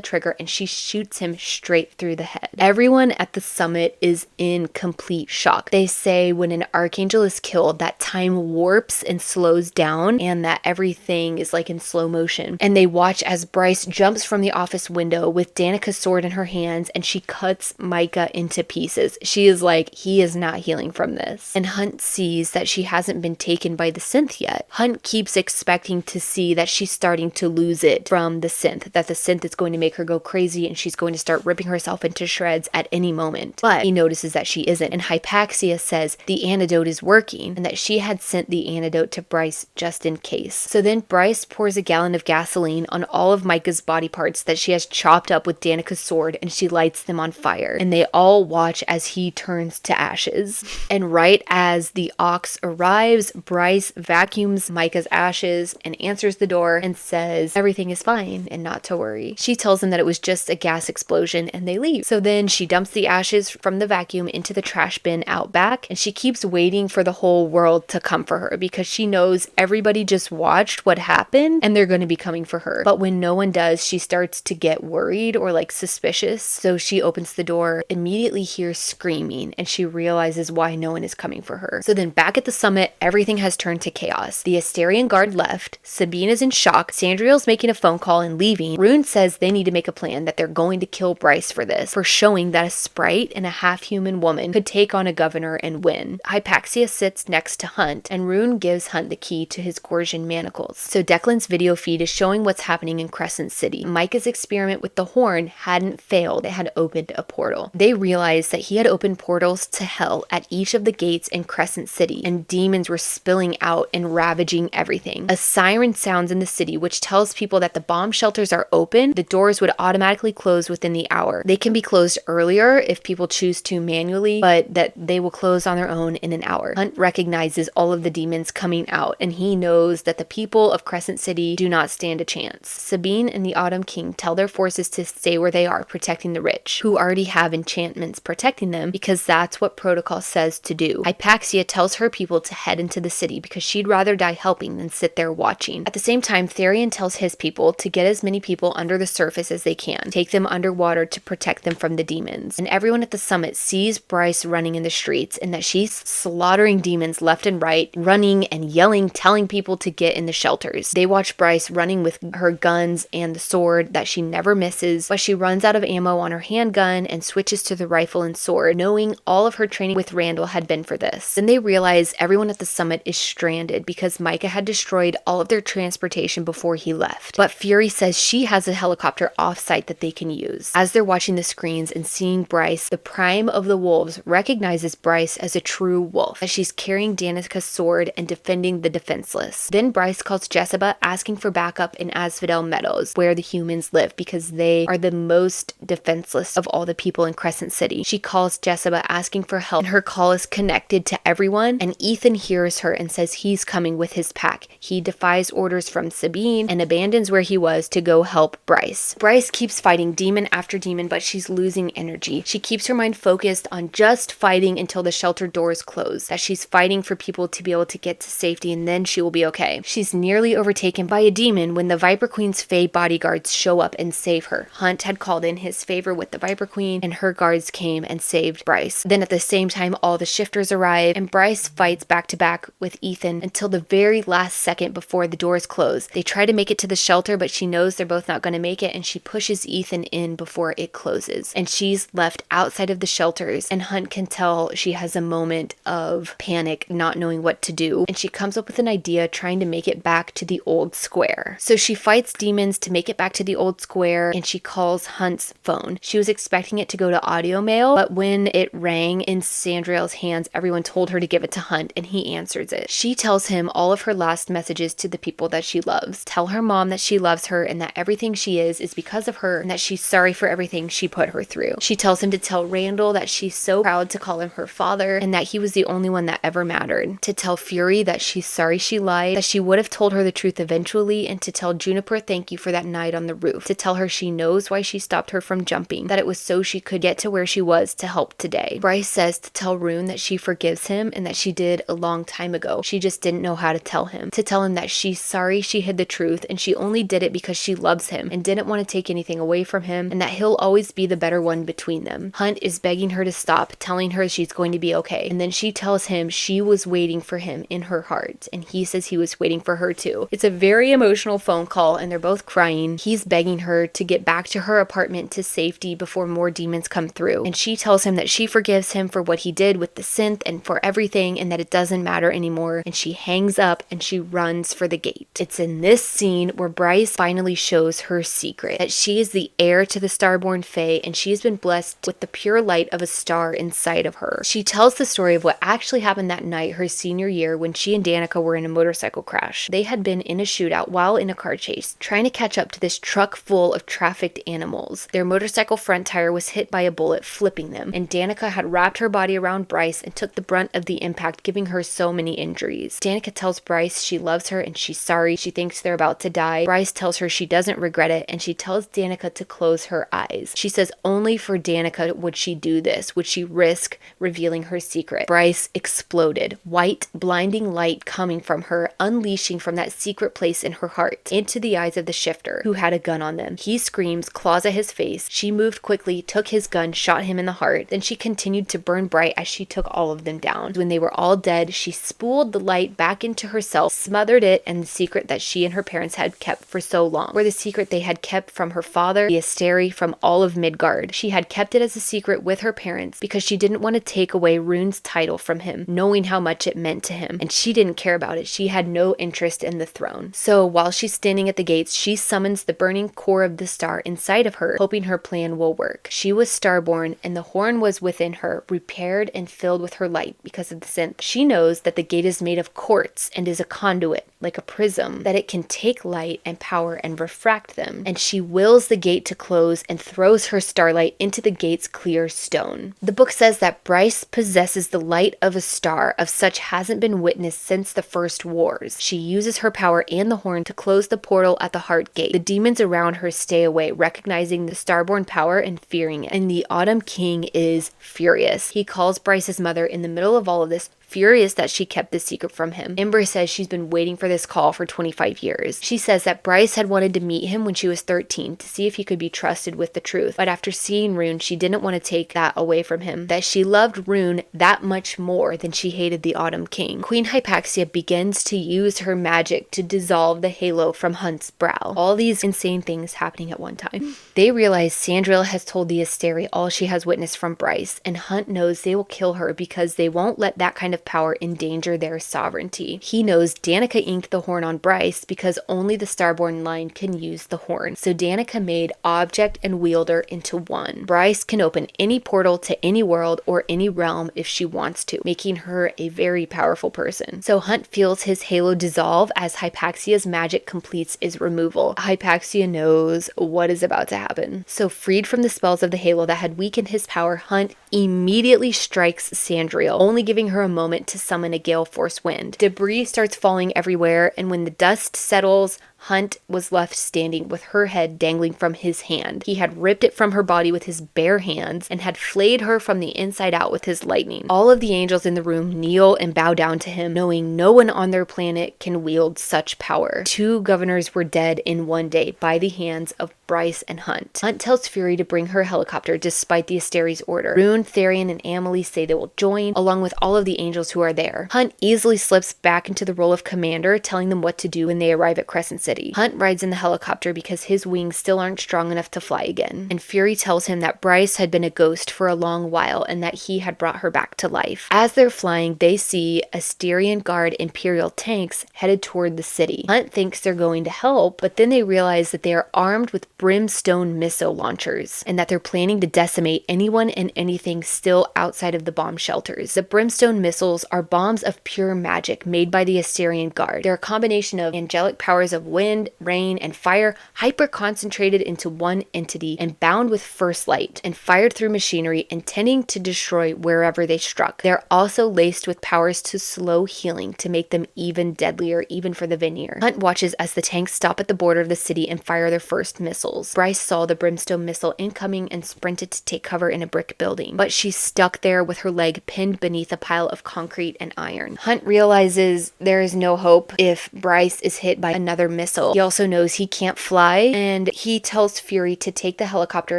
A: trigger and she shoots him straight through the head. Everyone at the summit is in complete shock. They say when an archangel is killed, that time warps and slows down, and that everything is like in slow motion. And they watch as Bryce jumps from the office window with Danica's sword in her hands, and she cuts Micah into pieces. She is like, he is not healing from this. And Hunt sees that she hasn't been taken by the synth yet. Hunt keeps expecting to see that she's starting to lose it from the synth, that the synth is going to make her go crazy and she's going to start ripping herself into shreds at any moment. But he notices that she isn't, and Hypaxia says the antidote is working and that she had sent the antidote to Bryce just in case. So then Bryce pours a gallon of gasoline on all of Micah's body parts that she has chopped up with Danica's sword, and she lights them on fire, and they all watch as he turns to ashes. And right as the ox arrives, Bryce vacuums Micah's ashes and answers the door and says everything is fine and not to worry. She tells them that it was just a gas explosion and they leave. So then she dumps the ashes from the vacuum into the trash bin out back, and she keeps waiting for the whole world to come for her because she knows everybody just watched what happened and they're going to be coming for her. But when no one does, she starts to get worried or like suspicious. So she opens the door, immediately hears screaming, and she realizes why no one is coming for her. So then back at the summit, everything has turned to chaos. The Asterian guard left. Sabine is in shock. Sandriel's making a phone call and leaving. Rune says they need to make a plan, that they're going to kill Bryce for this, for showing that a sprite and a half-human woman could take on a governor and win. Hypaxia sits next to Hunt, and Rune gives Hunt the key to his Gorgian manacles. So Declan's video feed is showing what's happening in Crescent City. Micah's experiment with the horn hadn't failed. It had opened a portal. They realized that he had opened portals to hell at each of the gates in Crescent City, and demons were spilling out and ravaging everything. A siren sounds in the city, which tells people that the bomb shelters are open. The doors would automatically close within the hour. They can be closed earlier if people choose to manually, but that they will close on their own in an hour. Hunt recognizes all of the demons coming out, and he knows that the people of Crescent City do not stand a chance. Sabine and the Autumn King tell their forces to stay where they are, protecting the rich, who already have enchantments protecting them, because that's what protocol says to do. Hypaxia tells her people to head into the city because she'd rather die helping than sit there watching. At the same time, Therian tells his people to get as many people under the surface as they can, take them underwater to protect them from the demons. And everyone at the summit sees Bryce running in the streets, and that she's slaughtering demons left and right, running and yelling, telling people to get in the shelters. They watch Bryce running with her guns and the sword that she never misses, but she runs out of ammo on her handgun and switches to the rifle and sword, knowing all of her training with Randall had been for this. Then they realize everyone at the summit is stranded because Micah had destroyed all of their transportation before he left. But Fury says she has a helicopter off-site that they can use. As they're watching the screens and seeing Bryce, the prime of the wolves recognizes Bryce as a true wolf, as she's carrying Danica's sword and defending the defenseless. Then Bryce calls Jessica, asking for backup in Asphodel Meadows, where the humans live, because they are the most defenseless of all the people in Crescent City. She calls Jessica asking for help, and her call is connected to everyone, and Ethan hears her and says he's coming with his pack. He defies orders from Sabine and abandons where he was to go help Bryce. Bryce keeps fighting demon after demon, but she's losing energy. She keeps her mind focused on just fighting until the shelter doors close, that she's fighting for people to be able to get to safety, and then she will be okay. She's nearly overtaken by a demon when the Viper Queen's Fae bodyguards show up and save her. Hunt had called in his favor with the Viper Queen, and her guards came and saved Bryce. Then at the same time, all the shifters arrive, and Bryce fights back to back with Ethan until the very last second before the doors close. They try to make it to the shelter, but she knows they're both not going to make it, and she pushes Ethan in before it closes. And she's left outside of the shelters, and Hunt can tell she has a moment of panic, not knowing what to do, and she comes up with an idea trying to make it back to the old square. So she fights demons to make it back to the old square, and she calls Hunt's phone. She was expecting it to go to audio mail, but when it rang in Sandriel's hands, everyone told her to give it to Hunt, and he answers it. She tells him all of her last messages to the people that she loves. Tell her mom that she loves her and that everything she is because of her, and that she's sorry for everything she put her through. She tells him to tell Randall that she's so proud to call him her father, and that he was the only one that ever mattered. To tell Fury that she's sorry she lied, that she would have told her the truth eventually, and to tell Juniper thank you for that night on the roof. To tell her she knows why she stopped her from jumping, that it was so she could get to where she was to help today. Bryce says to tell Rune that she forgives him and that she did a long time ago. She just didn't know how to tell him. To tell him that she's sorry she hid the truth, and she only did it because she loves him and didn't want to take anything away from him, and that he'll always be the better one between them. Hunt is begging her to stop, telling her she's going to be okay, and then she tells him she was waiting for him in her heart, and he says he was waiting for her too. It's a very emotional phone call, and they're both crying. He's begging her to get back to her apartment to safety before more demons come through, and she tells him that she forgives him for what he did with the synth and for everything, and that it doesn't matter anymore, and she hangs up and she runs for the gate. It's in this scene where Bryce finally shows her secret, that she is the heir to the Starborn Fae, and she's been blessed with the pure light of a star inside of her. She tells the story of what actually happened that night her senior year when she and Danica were in a motorcycle crash. They had been in a shootout while in a car chase, trying to catch up to this truck full of trafficked animals. Their motorcycle front tire was hit by a bullet, flipping them, and Danica had wrapped her body around Bryce and took the brunt of the impact, giving her so many injuries. Danica tells Bryce she she loves her and she's sorry. She thinks they're about to die. Bryce tells her she doesn't regret it, and she tells Danica to close her eyes. She says only for Danica would she do this, would she risk revealing her secret. Bryce exploded, white, blinding light coming from her, unleashing from that secret place in her heart into the eyes of the shifter, who had a gun on them. He screams, claws at his face. She moved quickly, took his gun, shot him in the heart. Then she continued to burn bright as she took all of them down. When they were all dead, she spooled the light back into herself, smothered it and the secret that she and her parents had kept for so long, or the secret they had kept from her father, the Asteri, from all of Midgard. She had kept it as a secret with her parents because she didn't want to take away Rune's title from him, knowing how much it meant to him, and she didn't care about it. She had no interest in the throne. So while she's standing at the gates, she summons the burning core of the star inside of her, hoping her plan will work. She was starborn, and the horn was within her, repaired and filled with her light because of the synth. She knows that the gate is made of quartz and is a conduit, like a prism, that it can take light and power and refract them, and she wills the gate to close and throws her starlight into the gate's clear stone. The book says that Bryce possesses the light of a star, of such hasn't been witnessed since the first wars. She uses her power and the horn to close the portal at the heart gate. The demons around her stay away, recognizing the starborn power and fearing it, and the Autumn King is furious. He calls Bryce's mother in the middle of all of this, furious that she kept this secret from him. Ember says she's been waiting for this call for 25 years. She says that Bryce had wanted to meet him when she was 13 to see if he could be trusted with the truth, but after seeing Rune, she didn't want to take that away from him, that she loved Rune that much more than she hated the Autumn King. Queen Hypaxia begins to use her magic to dissolve the halo from Hunt's brow. All these insane things happening at one time. They realize Sandriel has told the Asteri all she has witnessed from Bryce, and Hunt knows they will kill her because they won't let that kind of power endanger their sovereignty. He knows Danica inked the horn on Bryce because only the Starborn line can use the horn. So Danica made object and wielder into one. Bryce can open any portal to any world or any realm if she wants to, making her a very powerful person. So Hunt feels his halo dissolve as Hypaxia's magic completes its removal. Hypaxia knows what is about to happen. So freed from the spells of the halo that had weakened his power, Hunt immediately strikes Sandriel, only giving her a moment to summon a gale force wind. Debris starts falling everywhere, and when the dust settles, Hunt was left standing with her head dangling from his hand. He had ripped it from her body with his bare hands and had flayed her from the inside out with his lightning. All of the angels in the room kneel and bow down to him, knowing no one on their planet can wield such power. 2 governors were dead in one day by the hands of Bryce and Hunt. Hunt tells Fury to bring her helicopter despite the Asteri's order. Rune, Therian, and Amelie say they will join, along with all of the angels who are there. Hunt easily slips back into the role of commander, telling them what to do when they arrive at Crescent City. Hunt rides in the helicopter because his wings still aren't strong enough to fly again. And Fury tells him that Bryce had been a ghost for a long while and that he had brought her back to life. As they're flying, they see Asterian Guard Imperial tanks headed toward the city. Hunt thinks they're going to help, but then they realize that they are armed with brimstone missile launchers and that they're planning to decimate anyone and anything still outside of the bomb shelters. The brimstone missiles are bombs of pure magic made by the Asterian Guard. They're a combination of angelic powers of wind, rain, and fire hyper-concentrated into one entity and bound with first light and fired through machinery intending to destroy wherever they struck. They're also laced with powers to slow healing to make them even deadlier, even for the Vanir. Hunt watches as the tanks stop at the border of the city and fire their first missiles. Bryce saw the brimstone missile incoming and sprinted to take cover in a brick building, but she's stuck there with her leg pinned beneath a pile of concrete and iron. Hunt realizes there is no hope if Bryce is hit by another missile. He also knows he can't fly, and he tells Fury to take the helicopter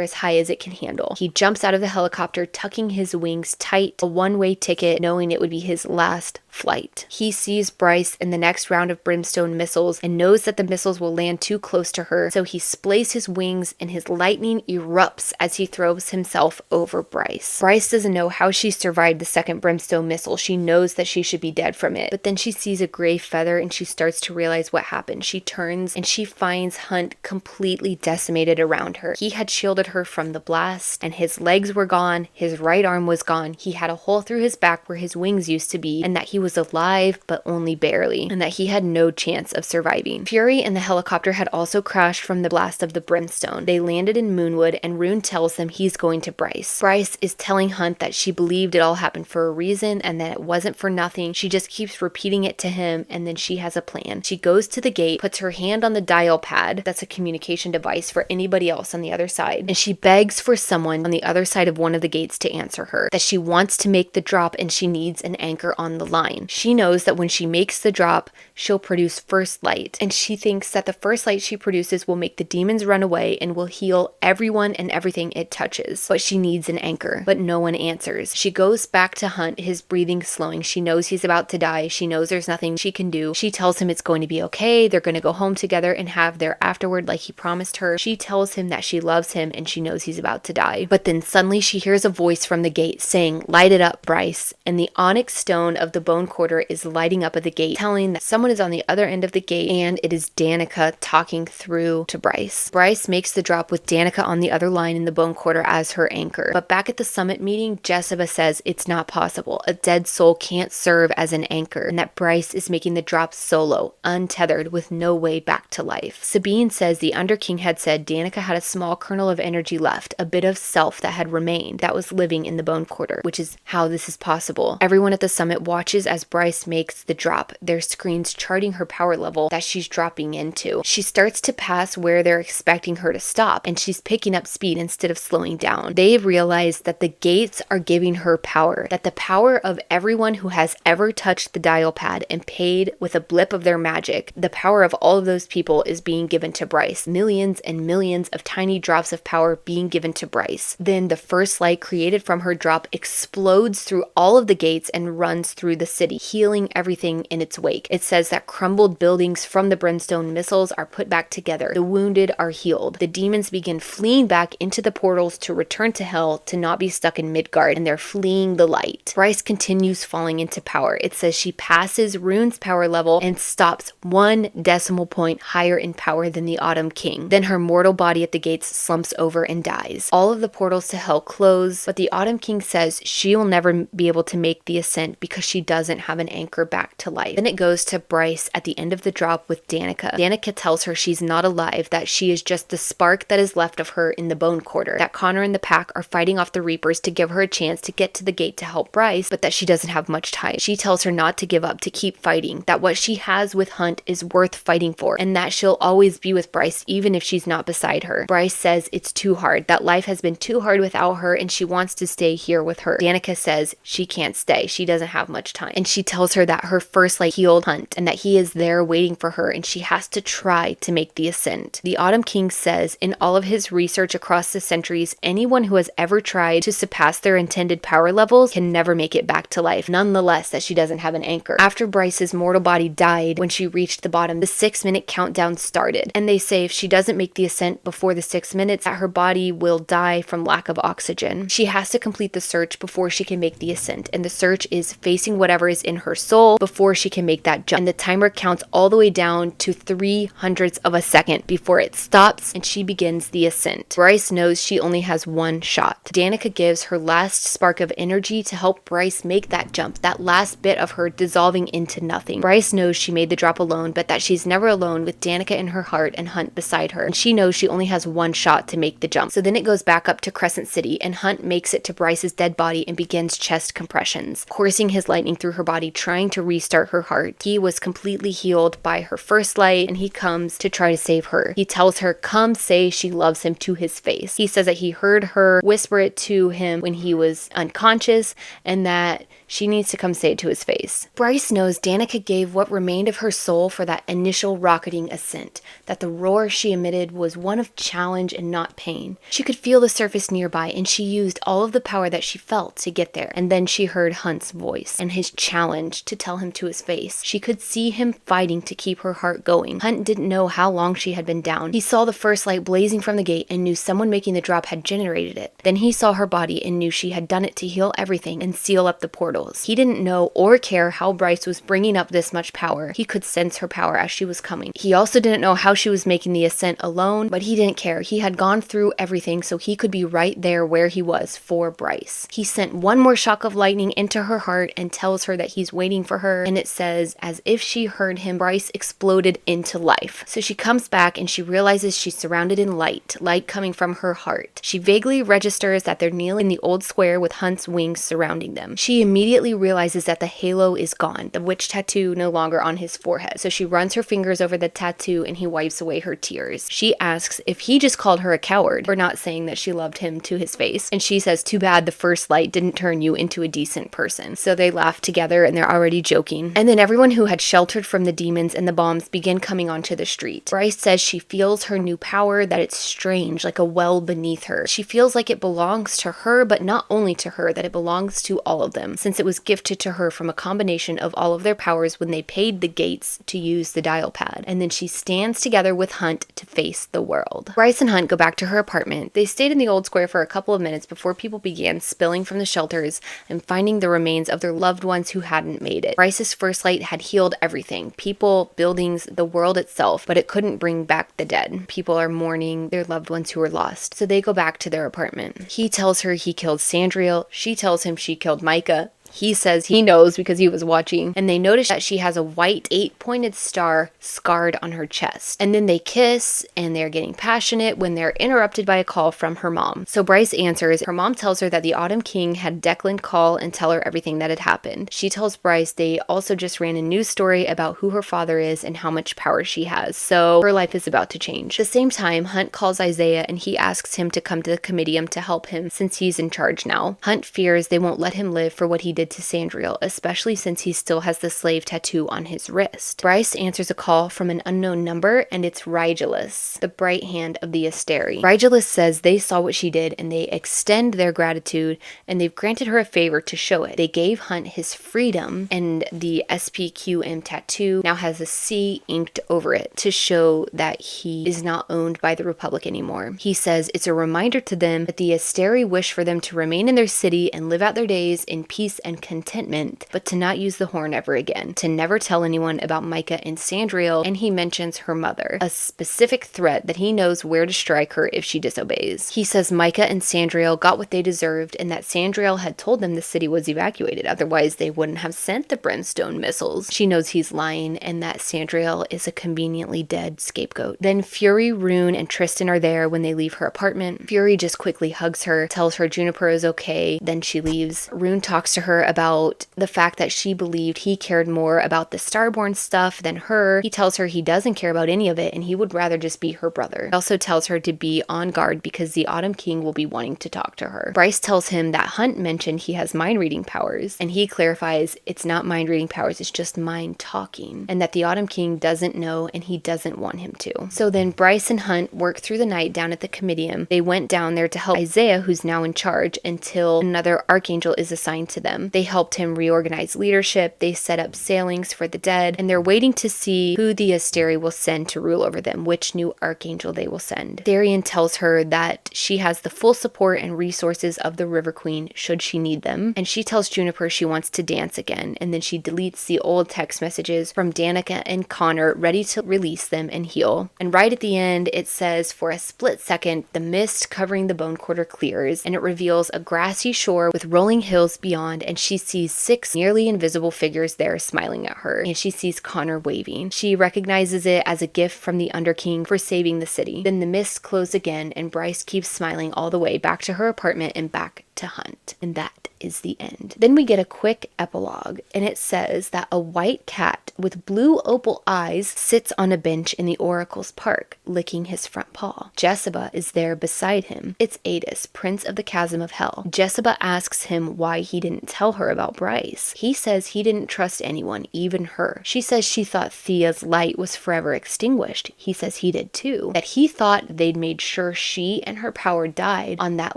A: as high as it can handle. He jumps out of the helicopter, tucking his wings tight, a one-way ticket, knowing it would be his last flight. He sees Bryce in the next round of brimstone missiles and knows that the missiles will land too close to her, so he splays his wings and his lightning erupts as he throws himself over Bryce. Bryce doesn't know how she survived the second brimstone missile. She knows that she should be dead from it, but then she sees a gray feather and she starts to realize what happened. She turns and she finds Hunt completely decimated around her. He had shielded her from the blast, and his legs were gone, his right arm was gone, he had a hole through his back where his wings used to be, and that he was alive but only barely, and that he had no chance of surviving. Fury and the helicopter had also crashed from the blast of the brimstone. They landed in Moonwood, and Rune tells them he's going to Bryce. Bryce is telling Hunt that she believed it all happened for a reason and that it wasn't for nothing. She just keeps repeating it to him, and then she has a plan. She goes to the gate, puts her hand on the dial pad, that's a communication device for anybody else on the other side, and she begs for someone on the other side of one of the gates to answer her, that she wants to make the drop and she needs an anchor on the line. She knows that when she makes the drop, she'll produce first light, and she thinks that the first light she produces will make the demons run away and will heal everyone and everything it touches. But she needs an anchor, but no one answers. She goes back to Hunt, his breathing slowing. She knows he's about to die. She knows there's nothing she can do. She tells him it's going to be okay. They're going to go home together and have their afterward like he promised her. She tells him that she loves him and she knows he's about to die. But then suddenly she hears a voice from the gate saying, "Light it up, Bryce." And the onyx stone of the bone quarter is lighting up at the gate, telling that someone is on the other end of the gate, and it is Danica talking through to Bryce. Bryce makes the drop with Danica on the other line in the bone quarter as her anchor. But back at the summit meeting, Jessica says it's not possible. A dead soul can't serve as an anchor, and that Bryce is making the drop solo, untethered, with no way back to life. Sabine says the Underking had said Danica had a small kernel of energy left, a bit of self that had remained, that was living in the bone quarter, which is how this is possible. Everyone at the summit watches as Bryce makes the drop, their screens charting her power level that she's dropping into. She starts to pass where they're expecting her to stop, and she's picking up speed instead of slowing down. They've realized that the gates are giving her power, that the power of everyone who has ever touched the dial pad and paid with a blip of their magic, the power of all of those people is being given to Bryce. Millions and millions of tiny drops of power being given to Bryce. Then the first light created from her drop explodes through all of the gates and runs through the city, healing everything in its wake. It says that crumbled buildings from the brimstone missiles are put back together. The wounded are healed. The demons begin fleeing back into the portals to return to hell, to not be stuck in Midgard, and they're fleeing the light. Bryce continues falling into power. It says she passes Rune's power level and stops 1 decimal point higher in power than the Autumn King. Then her mortal body at the gates slumps over and dies. All of the portals to hell close, but the Autumn King says she will never be able to make the ascent because she doesn't have an anchor back to life. Then it goes to Bryce at the end of the drop with Danica. Danica tells her she's not alive, that she is just the spark that is left of her in the bone quarter, that Connor and the pack are fighting off the Reapers to give her a chance to get to the gate to help Bryce, but that she doesn't have much time. She tells her not to give up, to keep fighting, that what she has with Hunt is worth fighting for, and that she'll always be with Bryce even if she's not beside her. Bryce says it's too hard, that life has been too hard without her, and she wants to stay here with her. Danica says she can't stay, she doesn't have much time, and she tells her that her first light healed Hunt and that he is there waiting for her, and she has to try to make the ascent. The Autumn King says in all of his research across the centuries, anyone who has ever tried to surpass their intended power levels can never make it back to life, nonetheless that she doesn't have an anchor. After Bryce's mortal body died, when she reached the bottom, the 6-minute countdown started, and they say if she doesn't make the ascent before the 6 minutes, that her body will die from lack of oxygen. She has to complete the search before she can make the ascent, and the search is facing whatever is in her soul before she can make that jump. And the timer counts all the way down to 3/100 of a second before it stops and she begins the ascent. Bryce knows she only has one shot. Danica gives her last spark of energy to help Bryce make that jump, that last bit of her dissolving into nothing. Bryce knows she made the drop alone, but that she's never alone with Danica in her heart and Hunt beside her, and she knows she only has one shot to make the jump. So then it goes back up to Crescent City, and Hunt makes it to Bryce's dead body and begins chest compressions, coursing his lightning through her body, trying to restart her heart. He was completely healed by her first light, and he comes to try to save her. He tells her, come say she loves him to his face. He says that he heard her whisper it to him when he was unconscious, and that she needs to come say it to his face. Bryce knows Danica gave what remained of her soul for that initial rocketing ascent, that the roar she emitted was one of challenge and not pain. She could feel the surface nearby, and she used all of the power that she felt to get there. And then she heard Hunt's voice and his challenge to tell him to his face. She could see him fighting to keep her heart going. Hunt didn't know how long she had been down. He saw the first light blazing from the gate and knew someone making the drop had generated it. Then he saw her body and knew she had done it to heal everything and seal up the portals. He didn't know or care how Bryce was bringing up this much power. He could sense her power as she was coming. He also didn't know how she was making the ascent alone, but he didn't care. He had gone through everything, so he could be right there where he was for Bryce. He sent one one more shock of lightning into her heart and tells her that he's waiting for her. And it says, as if she heard him, Bryce exploded into life. So she comes back and she realizes she's surrounded in light coming from her heart. She vaguely registers that they're kneeling in the old square with Hunt's wings surrounding them. She immediately realizes that the halo is gone, the witch tattoo no longer on his forehead. So she runs her fingers over the tattoo and he wipes away her tears. She asks if he just called her a coward for not saying that she loved him to his face. And she says, too bad the first light didn't turn you into a decent person. So they laugh together and they're already joking. And then everyone who had sheltered from the demons and the bombs begin coming onto the street. Bryce says she feels her new power, that it's strange, like a well beneath her. She feels like it belongs to her, but not only to her, that it belongs to all of them, since it was gifted to her from a combination of all of their powers when they paid the gates to use the dial pad. And then she stands together with Hunt to face the world. Bryce and Hunt go back to her apartment. They stayed in the old square for a couple of minutes before people began spilling from the shelters and finding the remains of their loved ones who hadn't made it. Bryce's first light had healed everything, people, buildings, the world itself, but it couldn't bring back the dead. People are mourning their loved ones who were lost, so they go back to their apartment. He tells her he killed Sandriel. She tells him she killed Micah. He says he knows because he was watching, and they notice that she has a white 8-pointed star scarred on her chest. And then they kiss, and they're getting passionate when they're interrupted by a call from her mom. So Bryce answers. Her mom tells her that the Autumn King had Declan call and tell her everything that had happened. She tells Bryce they also just ran a news story about who her father is and how much power she has, so her life is about to change. At the same time, Hunt calls Isaiah and he asks him to come to the comitium to help him since he's in charge now. Hunt fears they won't let him live for what he did to Sandriel, especially since he still has the slave tattoo on his wrist. Bryce answers a call from an unknown number, and it's Rigulus, the bright hand of the Asteri. Rigulus says they saw what she did and they extend their gratitude, and they've granted her a favor to show it. They gave Hunt his freedom, and the SPQM tattoo now has a C inked over it to show that he is not owned by the Republic anymore. He says it's a reminder to them that the Asteri wish for them to remain in their city and live out their days in peace and contentment, but to not use the horn ever again, to never tell anyone about Micah and Sandriel, and he mentions her mother, a specific threat that he knows where to strike her if she disobeys. He says Micah and Sandriel got what they deserved and that Sandriel had told them the city was evacuated, otherwise they wouldn't have sent the brimstone missiles. She knows he's lying and that Sandriel is a conveniently dead scapegoat. Then Fury, Rune, and Tristan are there when they leave her apartment. Fury just quickly hugs her, tells her Juniper is okay, then she leaves. Rune talks to her about the fact that she believed he cared more about the Starborn stuff than her. He tells her he doesn't care about any of it and he would rather just be her brother. He also tells her to be on guard because the Autumn King will be wanting to talk to her. Bryce tells him that Hunt mentioned he has mind reading powers, and he clarifies it's not mind reading powers, it's just mind talking, and that the Autumn King doesn't know and he doesn't want him to. So then Bryce and Hunt work through the night down at the comitium. They went down there to help Isaiah, who's now in charge, until another archangel is assigned to them. They helped him reorganize leadership, they set up sailings for the dead, and they're waiting to see who the Asteri will send to rule over them, which new archangel they will send. Therian tells her that she has the full support and resources of the River Queen should she need them, and she tells Juniper she wants to dance again, and then she deletes the old text messages from Danica and Connor, ready to release them and heal. And right at the end, it says, for a split second, the mist covering the bone quarter clears, and it reveals a grassy shore with rolling hills beyond, and she sees 6 nearly invisible figures there smiling at her, and she sees Connor waving. She recognizes it as a gift from the Underking for saving the city. Then the mist closed again, and Bryce keeps smiling all the way back to her apartment and back to Hunt. And that is the end. Then we get a quick epilogue, and it says that a white cat with blue opal eyes sits on a bench in the Oracle's park, licking his front paw. Jessica is there beside him. It's Adis, Prince of the Chasm of Hell. Jessica asks him why he didn't tell her about Bryce. He says he didn't trust anyone, even her. She says she thought Thea's light was forever extinguished. He says he did too. That he thought they'd made sure she and her power died on that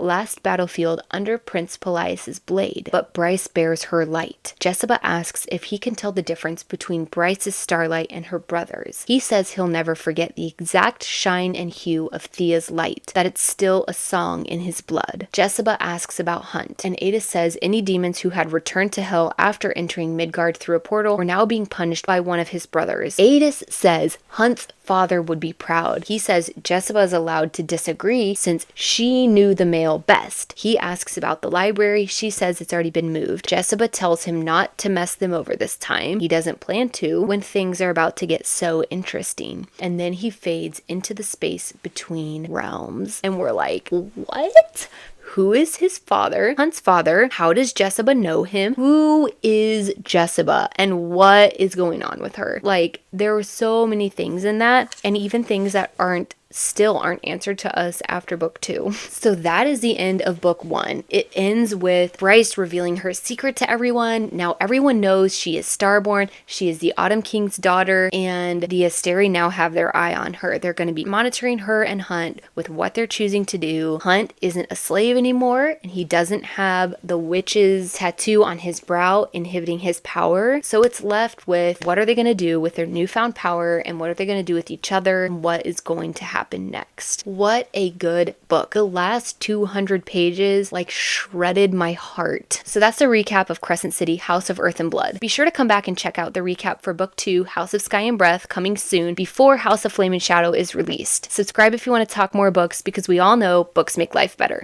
A: last battlefield under Prince Pelias's blade, but Bryce bears her light. Jessica asks if he can tell the difference between Bryce's starlight and her brother's. He says he'll never forget the exact shine and hue of Thea's light, that it's still a song in his blood. Jessica asks about Hunt, and Ada says any demons who had returned to hell after entering Midgard through a portal were now being punished by one of his brothers. Adis says Hunt's father would be proud. He says Jessica is allowed to disagree since she knew the male best. He asks about the library. She says it's already been moved. Jessica tells him not to mess them over this time. He doesn't plan to when things are about to get so interesting. And then he fades into the space between realms. And we're like, what? Who is his father? Hunt's father? How does Jessica know him? Who is Jessica? And what is going on with her? Like, there were so many things in that, and even things that still aren't answered to us after book 2. So that is the end of book 1. It ends with Bryce revealing her secret to everyone. Now everyone knows she is Starborn. She is the Autumn King's daughter, and the Asteri now have their eye on her. They're going to be monitoring her and Hunt with what they're choosing to do. Hunt isn't a slave anymore, and he doesn't have the witch's tattoo on his brow inhibiting his power. So it's left with, what are they going to do with their newfound power, and what are they going to do with each other, and what is going to happen next. What a good book. The last 200 pages like shredded my heart. So that's the recap of Crescent City, House of Earth and Blood. Be sure to come back and check out the recap for book 2, House of Sky and Breath, coming soon before House of Flame and Shadow is released. Subscribe if you want to talk more books, because we all know books make life better.